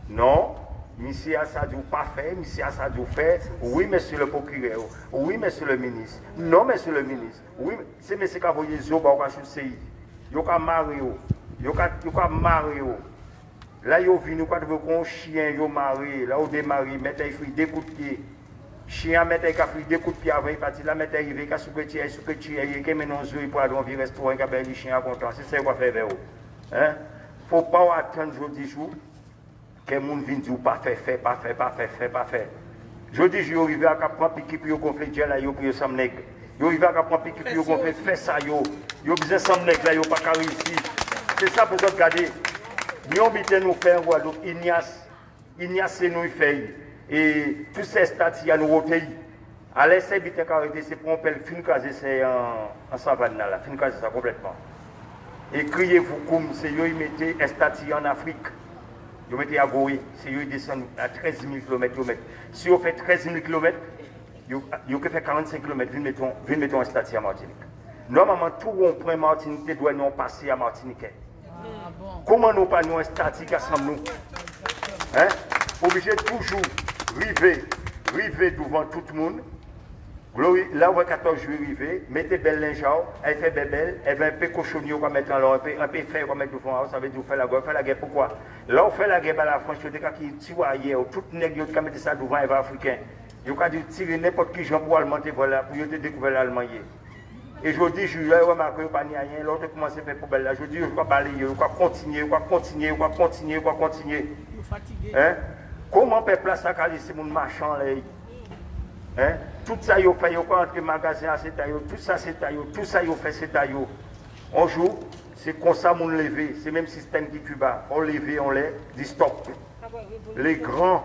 Non. Monsieur Assadou pas fait, monsieur Assadou fait. Oui, monsieur le procureur. Oui, monsieur le ministre. Non, monsieur le ministre. Oui, c'est monsieur qui a envoyé Zoba au CI. Il a marié. Il a marié. Là, il a vu un chien, il a marié. Là, il a démarré, mettre des coups de pied. Chien mettre des coups de pied avant, il partit là, mettre arrivé, il a soupetit, il a mis un zoo pour aller dans un restaurant, il a mis les chiens content. C'est ça qu'on va faire vers eux. Il ne faut pas attendre jeudi jour. Que les gens viennent dire pas fait. Je dis, je suis arrivé à prendre piquet pour gonfler le gel, pour y s'en nègre. Je suis arrivé à prendre piquet pour gonfler fait ça, yo besoin s'en nègre là, yo pas qu'à réussir. C'est ça pour vous regarder. Nous habitons nous faire quoi, donc Ignace c'est nous fait. Et tous ces statues à nous roter. À l'essai habitants qui arrêté, c'est pour un peu fin caser c'est en savane là, fin caser ça complètement. Et criez-vous comme c'est yo mettez un statue en Afrique. Vous mettez à Goé, c'est vous descendez à 13 000 km. Si vous faites 13 000 km, vous pouvez faire 45 km, vous mettez un statut à Martinique. Normalement, tout le point Martinique doit nous passer à Martinique. Comment nous pas nous un statut qui assemble nous? Hein? Obligé toujours river devant tout le monde. Là où 14 juillet arrivé, mettez belle linge, elle fait belle, elle va un peu cochonnier, on va mettre en l'air, un peu fer, on va mettre devant, ça veut dire faire la guerre, pourquoi? Là on fait la guerre à la France, il y a des gens qui tirent ailleurs, tout le monde qui mettre ça devant, il va africain. Il y a des gens qui tirent n'importe qui, gens pour Allemagne, voilà, pour découvrir l'Allemagne. Et je dis, je vais remarquer, pas ni rien, l'autre commence à faire poubelle là, je dis, je vais balayer, je vais continuer. Hein? Comment peut placer ça, c'est mon marchand là? Hein? Tout ça, il fait, il entre le magasin, tout ça, il fait, c'est taillot. Un jour, c'est comme ça, mon lever, c'est le même système qui Cuba. On lève, on les dit stop. Les grands,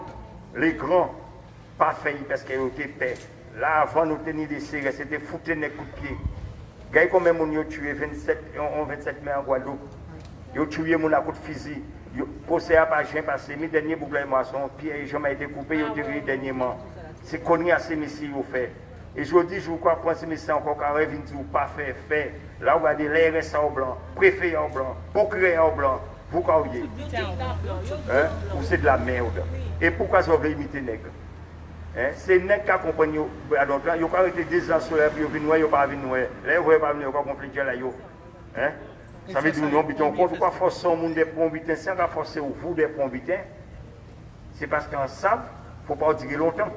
pas fait parce qu'ils étaient paix. Là, avant, nous tenions des séries, c'était foutre les coups de pied. Regardez combien de gens tué 27 mai en Guadeloupe. Ils ont tué mon coup de fusil. Procès à pas jamais passé, mes derniers boucliers moissons, pieds, jamais été coupé, ils ont tiré dernièrement. C'est connu à ces messieurs qui ont fait. Et je dis, je crois que ces messieurs encore qu'à rêver, ils ne pas fait. Là, vous avez les RSA en blanc, préfet en blanc, procureur en blanc, vous croyez. Ou c'est de la merde. Et pourquoi ça veut imiter les nègres? C'est les nègres qui accompagnent. Ils ont arrêté 2 ans sur la vie, ils n'ont pas vu nous. Là, ils ne vont pas venir, ils vont confliter là. Ça veut dire que nous habitons contre quoi forcer au monde des prombitins, c'est pas forcer vous des prombitins. C'est parce qu'en savent, il ne faut pas dire longtemps.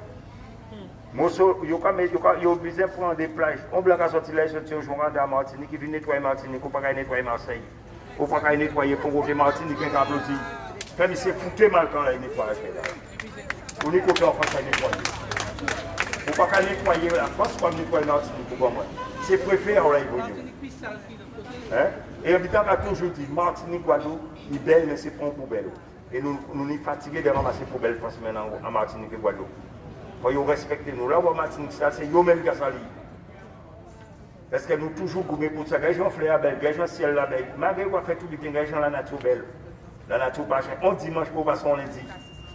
Moi, il y a besoin de prendre des plages. On va sortir là, sortir au jour à Martinique, qui vient nettoyer Martinique, ou pas nettoyer Marseille. Ou pas nettoyer pour côté Martinique, qui est applaudi. Comme il s'est foutu mal quand il nettoie. On est côté en France à nettoyer. Ou pas nettoyer la France comme nettoyer Martinique, pour moi. C'est préféré à l'évolution. Et l'habitant a toujours dit Martinique, Guadeloupe, il est belle, mais c'est pas une poubelle. Et nous sommes fatigués de ramasser les poubelles France maintenant en Martinique et Guadeloupe. Il faut respecter nous. Là où Martinique, c'est eux-mêmes qui ont parce que nous toujours goûter pour ça. Les gens font la belle, les gens ciel la belle. Malgré qu'on fait tout le temps, les gens la nature belle. La nature pas chère. On dimanche pour passer, on lundi.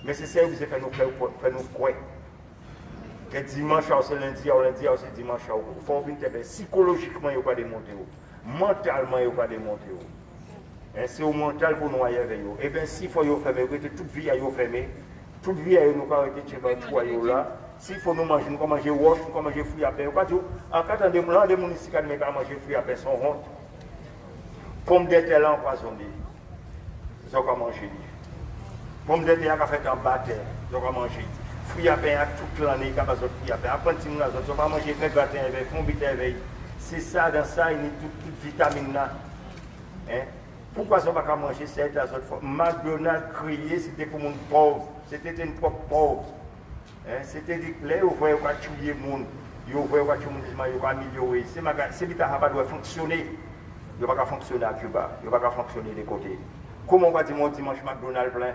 Mais c'est ça qui fait nous croire. Que dimanche, c'est lundi, c'est dimanche. Il faut venir psychologiquement, il n'y a pas de monter. Mentalement, il n'y a pas de monter. C'est au mental pour nous avec eux. Et bien, s'il faut fermer, toute vie à fermer, toute vie à nous arrêter de faire là. S'il faut nous manger, nous pouvons manger wash, nous pouvons manger fruits à pain. En cas de gens qui ont manger fruits à pain sont honte. Pomme de terre empoisonnée, ils ont manger. Pomme de terre qui a fait en bataille, ils ont manger. Fruits à pain toute l'année, ils ont fruits à pain. Après, ils n'ont pas manger un gratin avec, fond de terre. C'est ça, dans ça, il y a toute vitamine là. Hein? Pourquoi ils ne pas manger cette autres fois? McDonald's crié, c'était pour mon pauvre. C'était une pauvre. C'était des plaies, vous voyez, vous tuer les gens, vous voyez, vous améliorer. C'est l'État qui doit fonctionner. Il ne va pas fonctionner à Cuba, il ne va pas fonctionner des côtés. Comment on va dire mon dimanche McDonald's plein?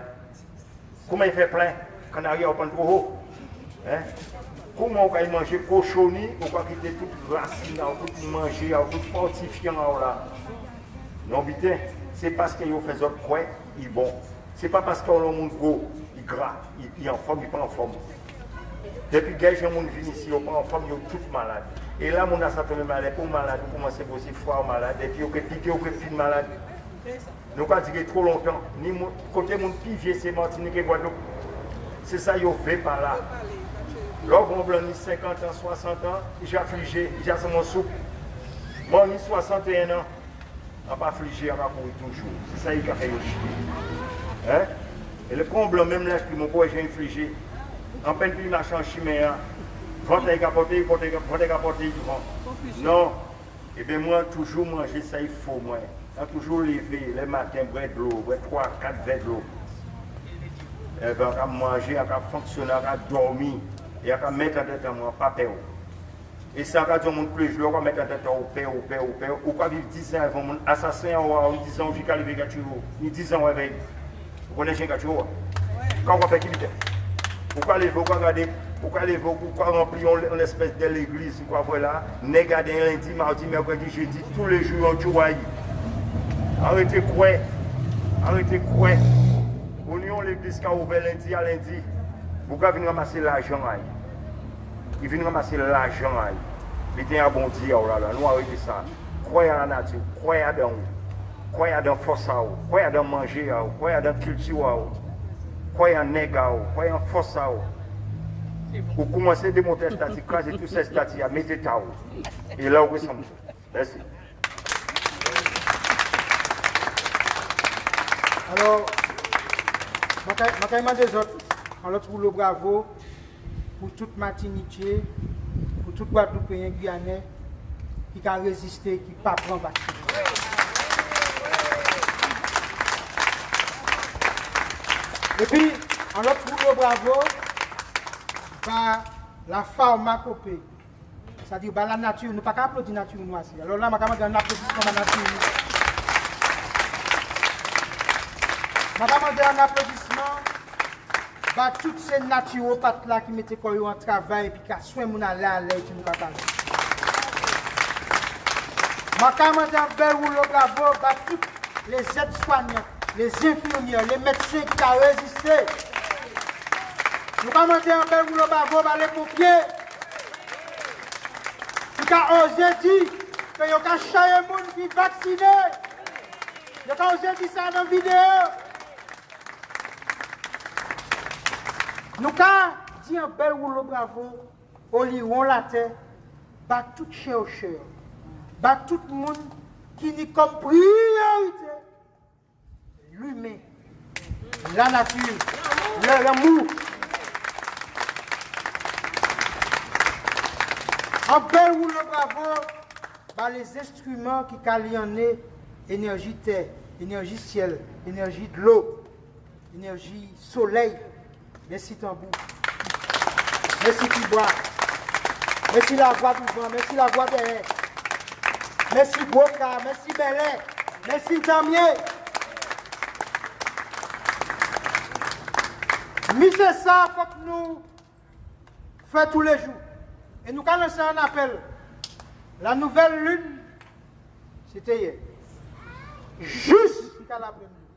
Comment il fait plein? Canary au pan trop haut. Comment on va manger cochonnerie, on va quitter toute racine, tout manger, tout fortifiant là? Non, putain, c'est parce qu'ils ont fait autre quoi, ils sont bons. C'est pas parce qu'on a un monde gros, il gras, il est en forme, il n'est pas en forme. Depuis que les gens viennent ici, ils sont pas en forme, ils sont tous malades. Et là, mon assaut est malade, pour malade, on commence à aussi froid malade, et puis on peut piquer, on peut finir malade. Nous ne pouvons pas dire trop longtemps, ni côté mon pivier, c'est Martinique et Guadeloupe. C'est ça, ils ont fait par là. L'homme blanc, 50 ans, 60 ans, j'ai affligé, j'ai assez mon soupe. Moi, 61 ans, on n'a pas affligé, on va courir toujours. C'est ça qui a fait le chier. Hein? Et le comble, même l'âge que mon poids, j'ai infligé. En peine, puis, machin chimère. Quand tu as capoté, non. Et bien, moi, toujours manger ça, il faut, moi. Toujours lever, les matins, boire de l'eau, boire 3, 4 verres de l'eau. Et bien, on va manger, on va fonctionner, on va dormir. Et on va mettre en tête à moi, pas peur. Et ça, on va dire, mon plaisir, on va mettre en tête à moi, au père. Ou pas vivre 10 ans avant mon assassin, ou 10 ans, jusqu'à lever Gaturo. Ni 10 ans, avec. Vous connaissez Gaturo? Quand on va faire qui vite? Pourquoi aller, pourquoi regarder? Pourquoi remplir une espèce de l'église, quoi, voilà, négader lundi, mardi, mercredi, jeudi, tous les jours en Tchouaï. Arrêtez quoi? On y a l'église qui a ouvert lundi à lundi. Pourquoi venir ramasser l'argent? Ils viennent ramasser l'argent. Ils viennent abondir, nous arrêtez ça. Croyez à la nature, croyez à la force, croyez à manger, croyez à la culture, croyez en nègre, croyez en force. Vous commencez à démonter statique, craser tous ces statiques, à mettre ta haut. Et là, vous sommes. Merci. Alors, je vais demander des autres. Alors, pour le bravo, pour toute Martinique, pour toute Guadeloupéen Guyanais qui a résisté, qui n'a pas pris vaccin. Et puis, alors, pour le bravo, par la pharmacopée, c'est-à-dire par la nature, nous ne pouvons pas applaudir la nature. Alors là, je vais demander un applaudissement à la nature. Je vais demander un applaudissement à toutes ces naturopathes là qui mettent en travail et qui ont soin de à l'aide qui nous partagent. Je vais demander un bel rouleau bravo à tous les aides-soignants, les infirmières, les médecins qui ont résisté. Nous allons demander un bel rouleau bravo à les pompiers qui ont osé dire que vous avez chaque monde qui est vacciné. Vous avez osé dire ça dans la vidéo. Nous avons dit un bel rouleau bravo au lion la terre, à tout chercheur, à tout le monde qui n'y comme priorité l'humain, la nature, l'amour. Un bel rouleau bravo par les instruments qui calient énergie terre, énergie ciel, énergie de l'eau, énergie soleil. Merci tambour. Merci Tibois. Merci la voix du vent. Merci la voix derrière. Merci Boca. Merci Belin. Merci Damier. Mais c'est ça que nous faisons tous les jours. Et nous allons lancer un appel. La nouvelle lune, c'était hier. Juste à la pleine lune.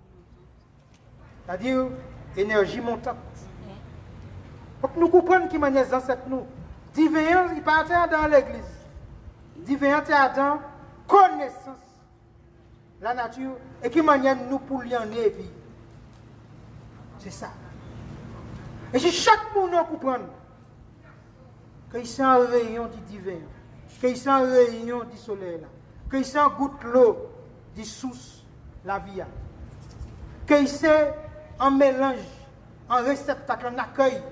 C'est-à-dire énergie montante. Il faut que nous comprenions qui est les ancêtres nous. Divin, il n'est pas dans l'église. Divin, c'est dans connaissance. la nature, et qui manière nous pour l'y en et puis. C'est ça. Et si chaque monde comprend qu'il s'est en rayon du divin, qu'il s'est en rayon du soleil, qu'il s'est en goutte l'eau du source, la vie, qu'il s'est en mélange, en réceptacle, en accueil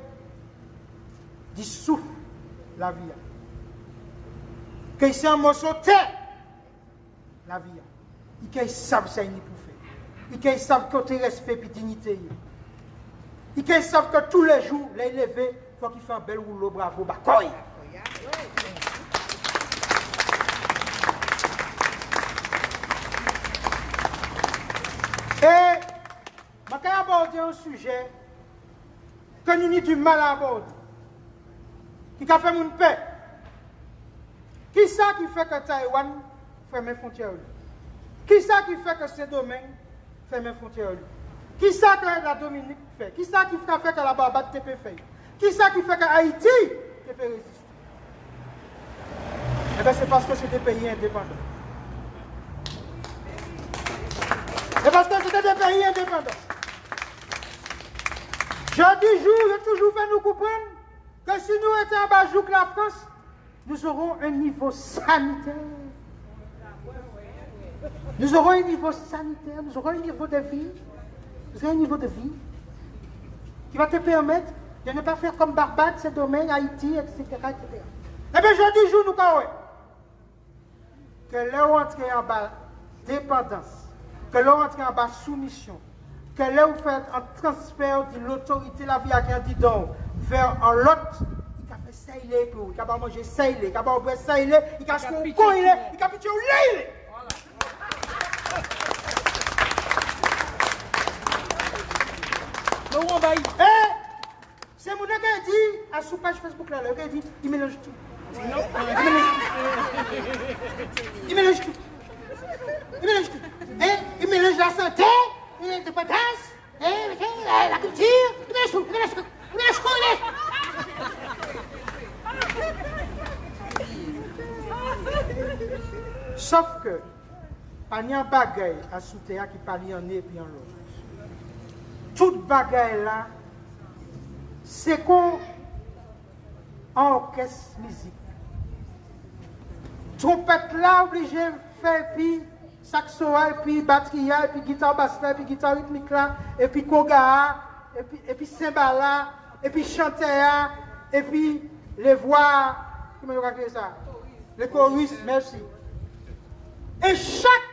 du souffle, la vie, qu'il s'est en morceau de terre, la vie, et qu'ils savent ça pour faire, et qu'ils savent côté respect et dignité. Et qu'ils savent que tous les jours, les lever, il faut qu'ils fassent un bel rouleau, bravo, bakoy. Et, je vais aborder un sujet que nous avons du mal à aborder, qui a fait mon paix. Qui ça qui fait que Taïwan ferme les frontières? Qui ça qui fait que Saint-Domingue ferme les frontières? Qui ça que la Dominique fait? Qui ça qui fait que la Barbade TP fait? Qui ça qui fait que Haïti TP résiste? Eh bien, c'est parce que c'est des pays indépendants. C'est parce que c'est des pays indépendants. Je dis j'ai toujours fait nous comprendre que si nous étions en bas jour la France, nous aurons un niveau sanitaire. Nous aurons un niveau sanitaire, nous aurons un niveau de vie. Vous avez un niveau de vie qui va te permettre de ne pas faire comme Barbade, Saint-Domingue, Haïti, etc., etc. Eh bien, je dis, nous, que l'on entre en bas dépendance, que l'on entre en bas soumission, que l'on fait un transfert de l'autorité, la vie à candidat, vers un l'autre, il a fait sailler pour, il a pas manger sailler, il a pas boire sailler, il a ce qu'on il a pitié au lait. Eh, c'est mon gars qui a dit, à sous page Facebook là, il a dit, il mélange tout. Il mélange tout. Il mélange tout. Eh, il mélange la santé, l'indépendance, la culture, il mélange tout, il mélange tout, il mélange tout. Sauf que, pas n'y a bagaille à souterrain qui parle en nez et puis en l'autre. Toute bagaille là, c'est qu'on orchestre musique. Trompette là, obligé de faire puis saxo, et puis batterie, et puis guitare basse, et puis guitare rythmique là, et puis koga, et puis cymbale là, et puis chanteur, et puis les voix, comment on va créer ça? Les choristes, merci. Et chaque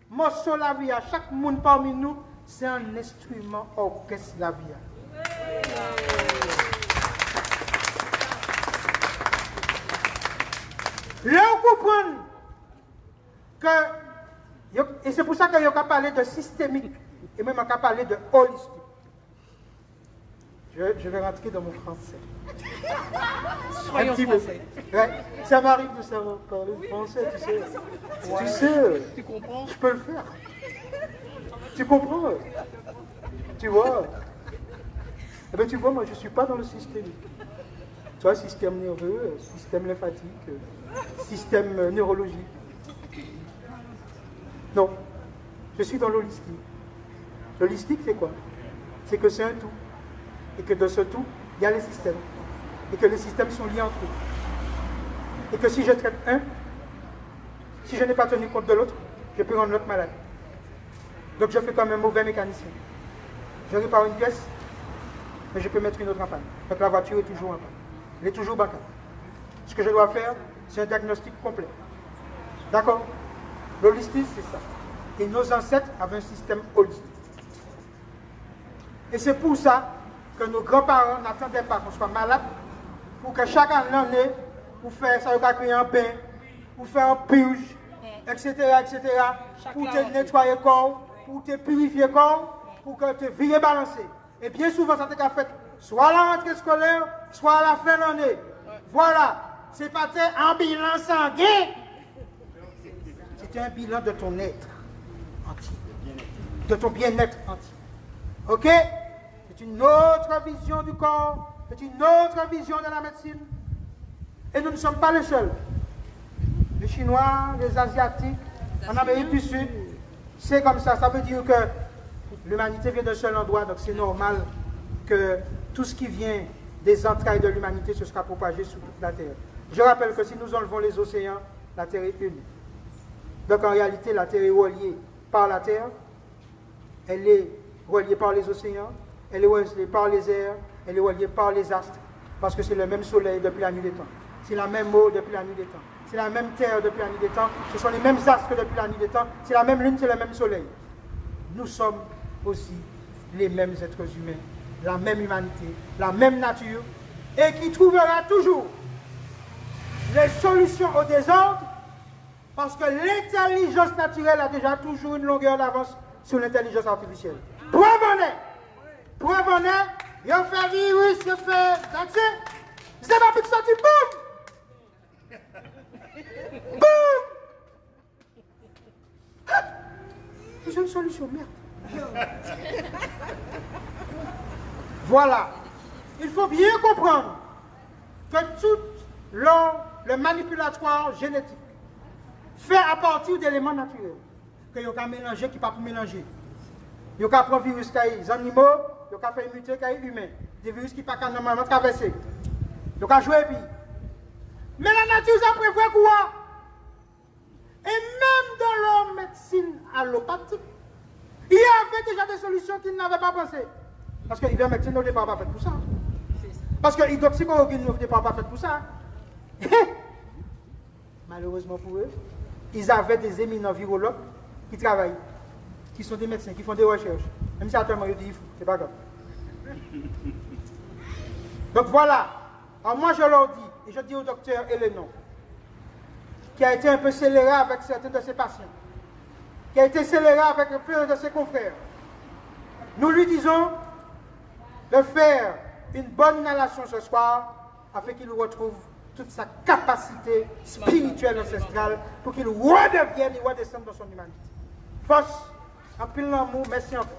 morceau la vie, chaque monde parmi nous, c'est un instrument orchestre la vie. Là, on comprend que, et c'est pour ça que je vais parler de systémique, et même je vais parler de holistique. Je vais rentrer dans mon français. Soyons français. Ouais, ça m'arrive de savoir parler français, tu sais. Ouais. Tu sais, tu comprends? Je peux le faire. Tu comprends? Tu vois? Eh bien, tu vois, moi, je ne suis pas dans le système. Tu vois, système nerveux, système lymphatique, système neurologique. Non. Je suis dans l'holistique. L'holistique, c'est quoi? C'est que c'est un tout. Et que dans ce tout, il y a les systèmes. Et que les systèmes sont liés entre eux. Et que si je traite un, si je n'ai pas tenu compte de l'autre, je peux rendre l'autre malade. Donc je fais comme un mauvais mécanicien. Je répare une pièce, mais je peux mettre une autre en panne. Donc la voiture est toujours en panne. Elle est toujours bancale. Ce que je dois faire, c'est un diagnostic complet. D'accord? L'holistique, c'est ça. Et nos ancêtres avaient un système holistique. Et c'est pour ça que nos grands-parents n'attendaient pas qu'on soit malade pour que chaque année, pour faire ça, on créer un bain, pour faire un purge, etc., etc., pour te nettoyer le corps, pour te purifier le corps, pour que tu viennes balancer. Et bien souvent, ça t'a fait soit à la rentrée scolaire, soit à la fin de l'année. Voilà, c'est pas un bilan sanguin, c'est un bilan de ton être entier, de ton bien-être entier. Ok? C'est une autre vision du corps, c'est une autre vision de la médecine. Et nous ne sommes pas les seuls. Les Chinois, les Asiatiques, en Amérique du Sud, C'est comme ça veut dire que l'humanité vient d'un seul endroit, donc c'est normal que tout ce qui vient des entrailles de l'humanité se sera propagé sur toute la Terre. Je rappelle que si nous enlevons les océans, la Terre est une. Donc en réalité, la Terre est reliée par la Terre, elle est reliée par les océans, elle est reliée par les airs, elle est reliée par les astres, parce que c'est le même soleil depuis la nuit des temps. C'est la même eau depuis la nuit des temps. C'est la même terre depuis la nuit des temps. Ce sont les mêmes astres depuis la nuit des temps. C'est la même lune, c'est le même soleil. Nous sommes aussi les mêmes êtres humains, la même humanité, la même nature, et qui trouvera toujours les solutions au désordre, parce que l'intelligence naturelle a déjà toujours une longueur d'avance sur l'intelligence artificielle. Preuve en est, il a fait virus, il a fait vaccin, c'est pas plus que ça, boum! Boum! C'est une solution, merde. Voilà. Il faut bien comprendre que tout le manipulatoire génétique fait à partir d'éléments naturels que vous pouvez mélanger qui ne pas pour mélanger. Vous pouvez prendre virus qui est animaux, vous pouvez faire muter qui est humain. Des virus qui ne sont pas normalement traversés. Vous pouvez jouer puis. Mais la nature, ça prévoit quoi? Et même dans leur médecine allopathique, il y avait déjà des solutions qu'ils n'avaient pas pensées. Parce que l'ivermectine ne pas fait pour ça. Parce que l'hydroxychloroquine ne pas fait pour ça. Malheureusement pour eux, ils avaient des éminents virologues qui travaillent, qui sont des médecins, qui font des recherches. Même si actuellement ils disent, c'est pas grave. Donc voilà. Alors moi je leur dis, et je dis au docteur Elenon, qui a été un peu scéléré avec certains de ses patients, qui a été scéléré avec un peu de ses confrères, nous lui disons de faire une bonne inhalation ce soir afin qu'il retrouve toute sa capacité spirituelle ancestrale pour qu'il redevienne et redescende dans son humanité. Force, en pile l'amour, merci encore.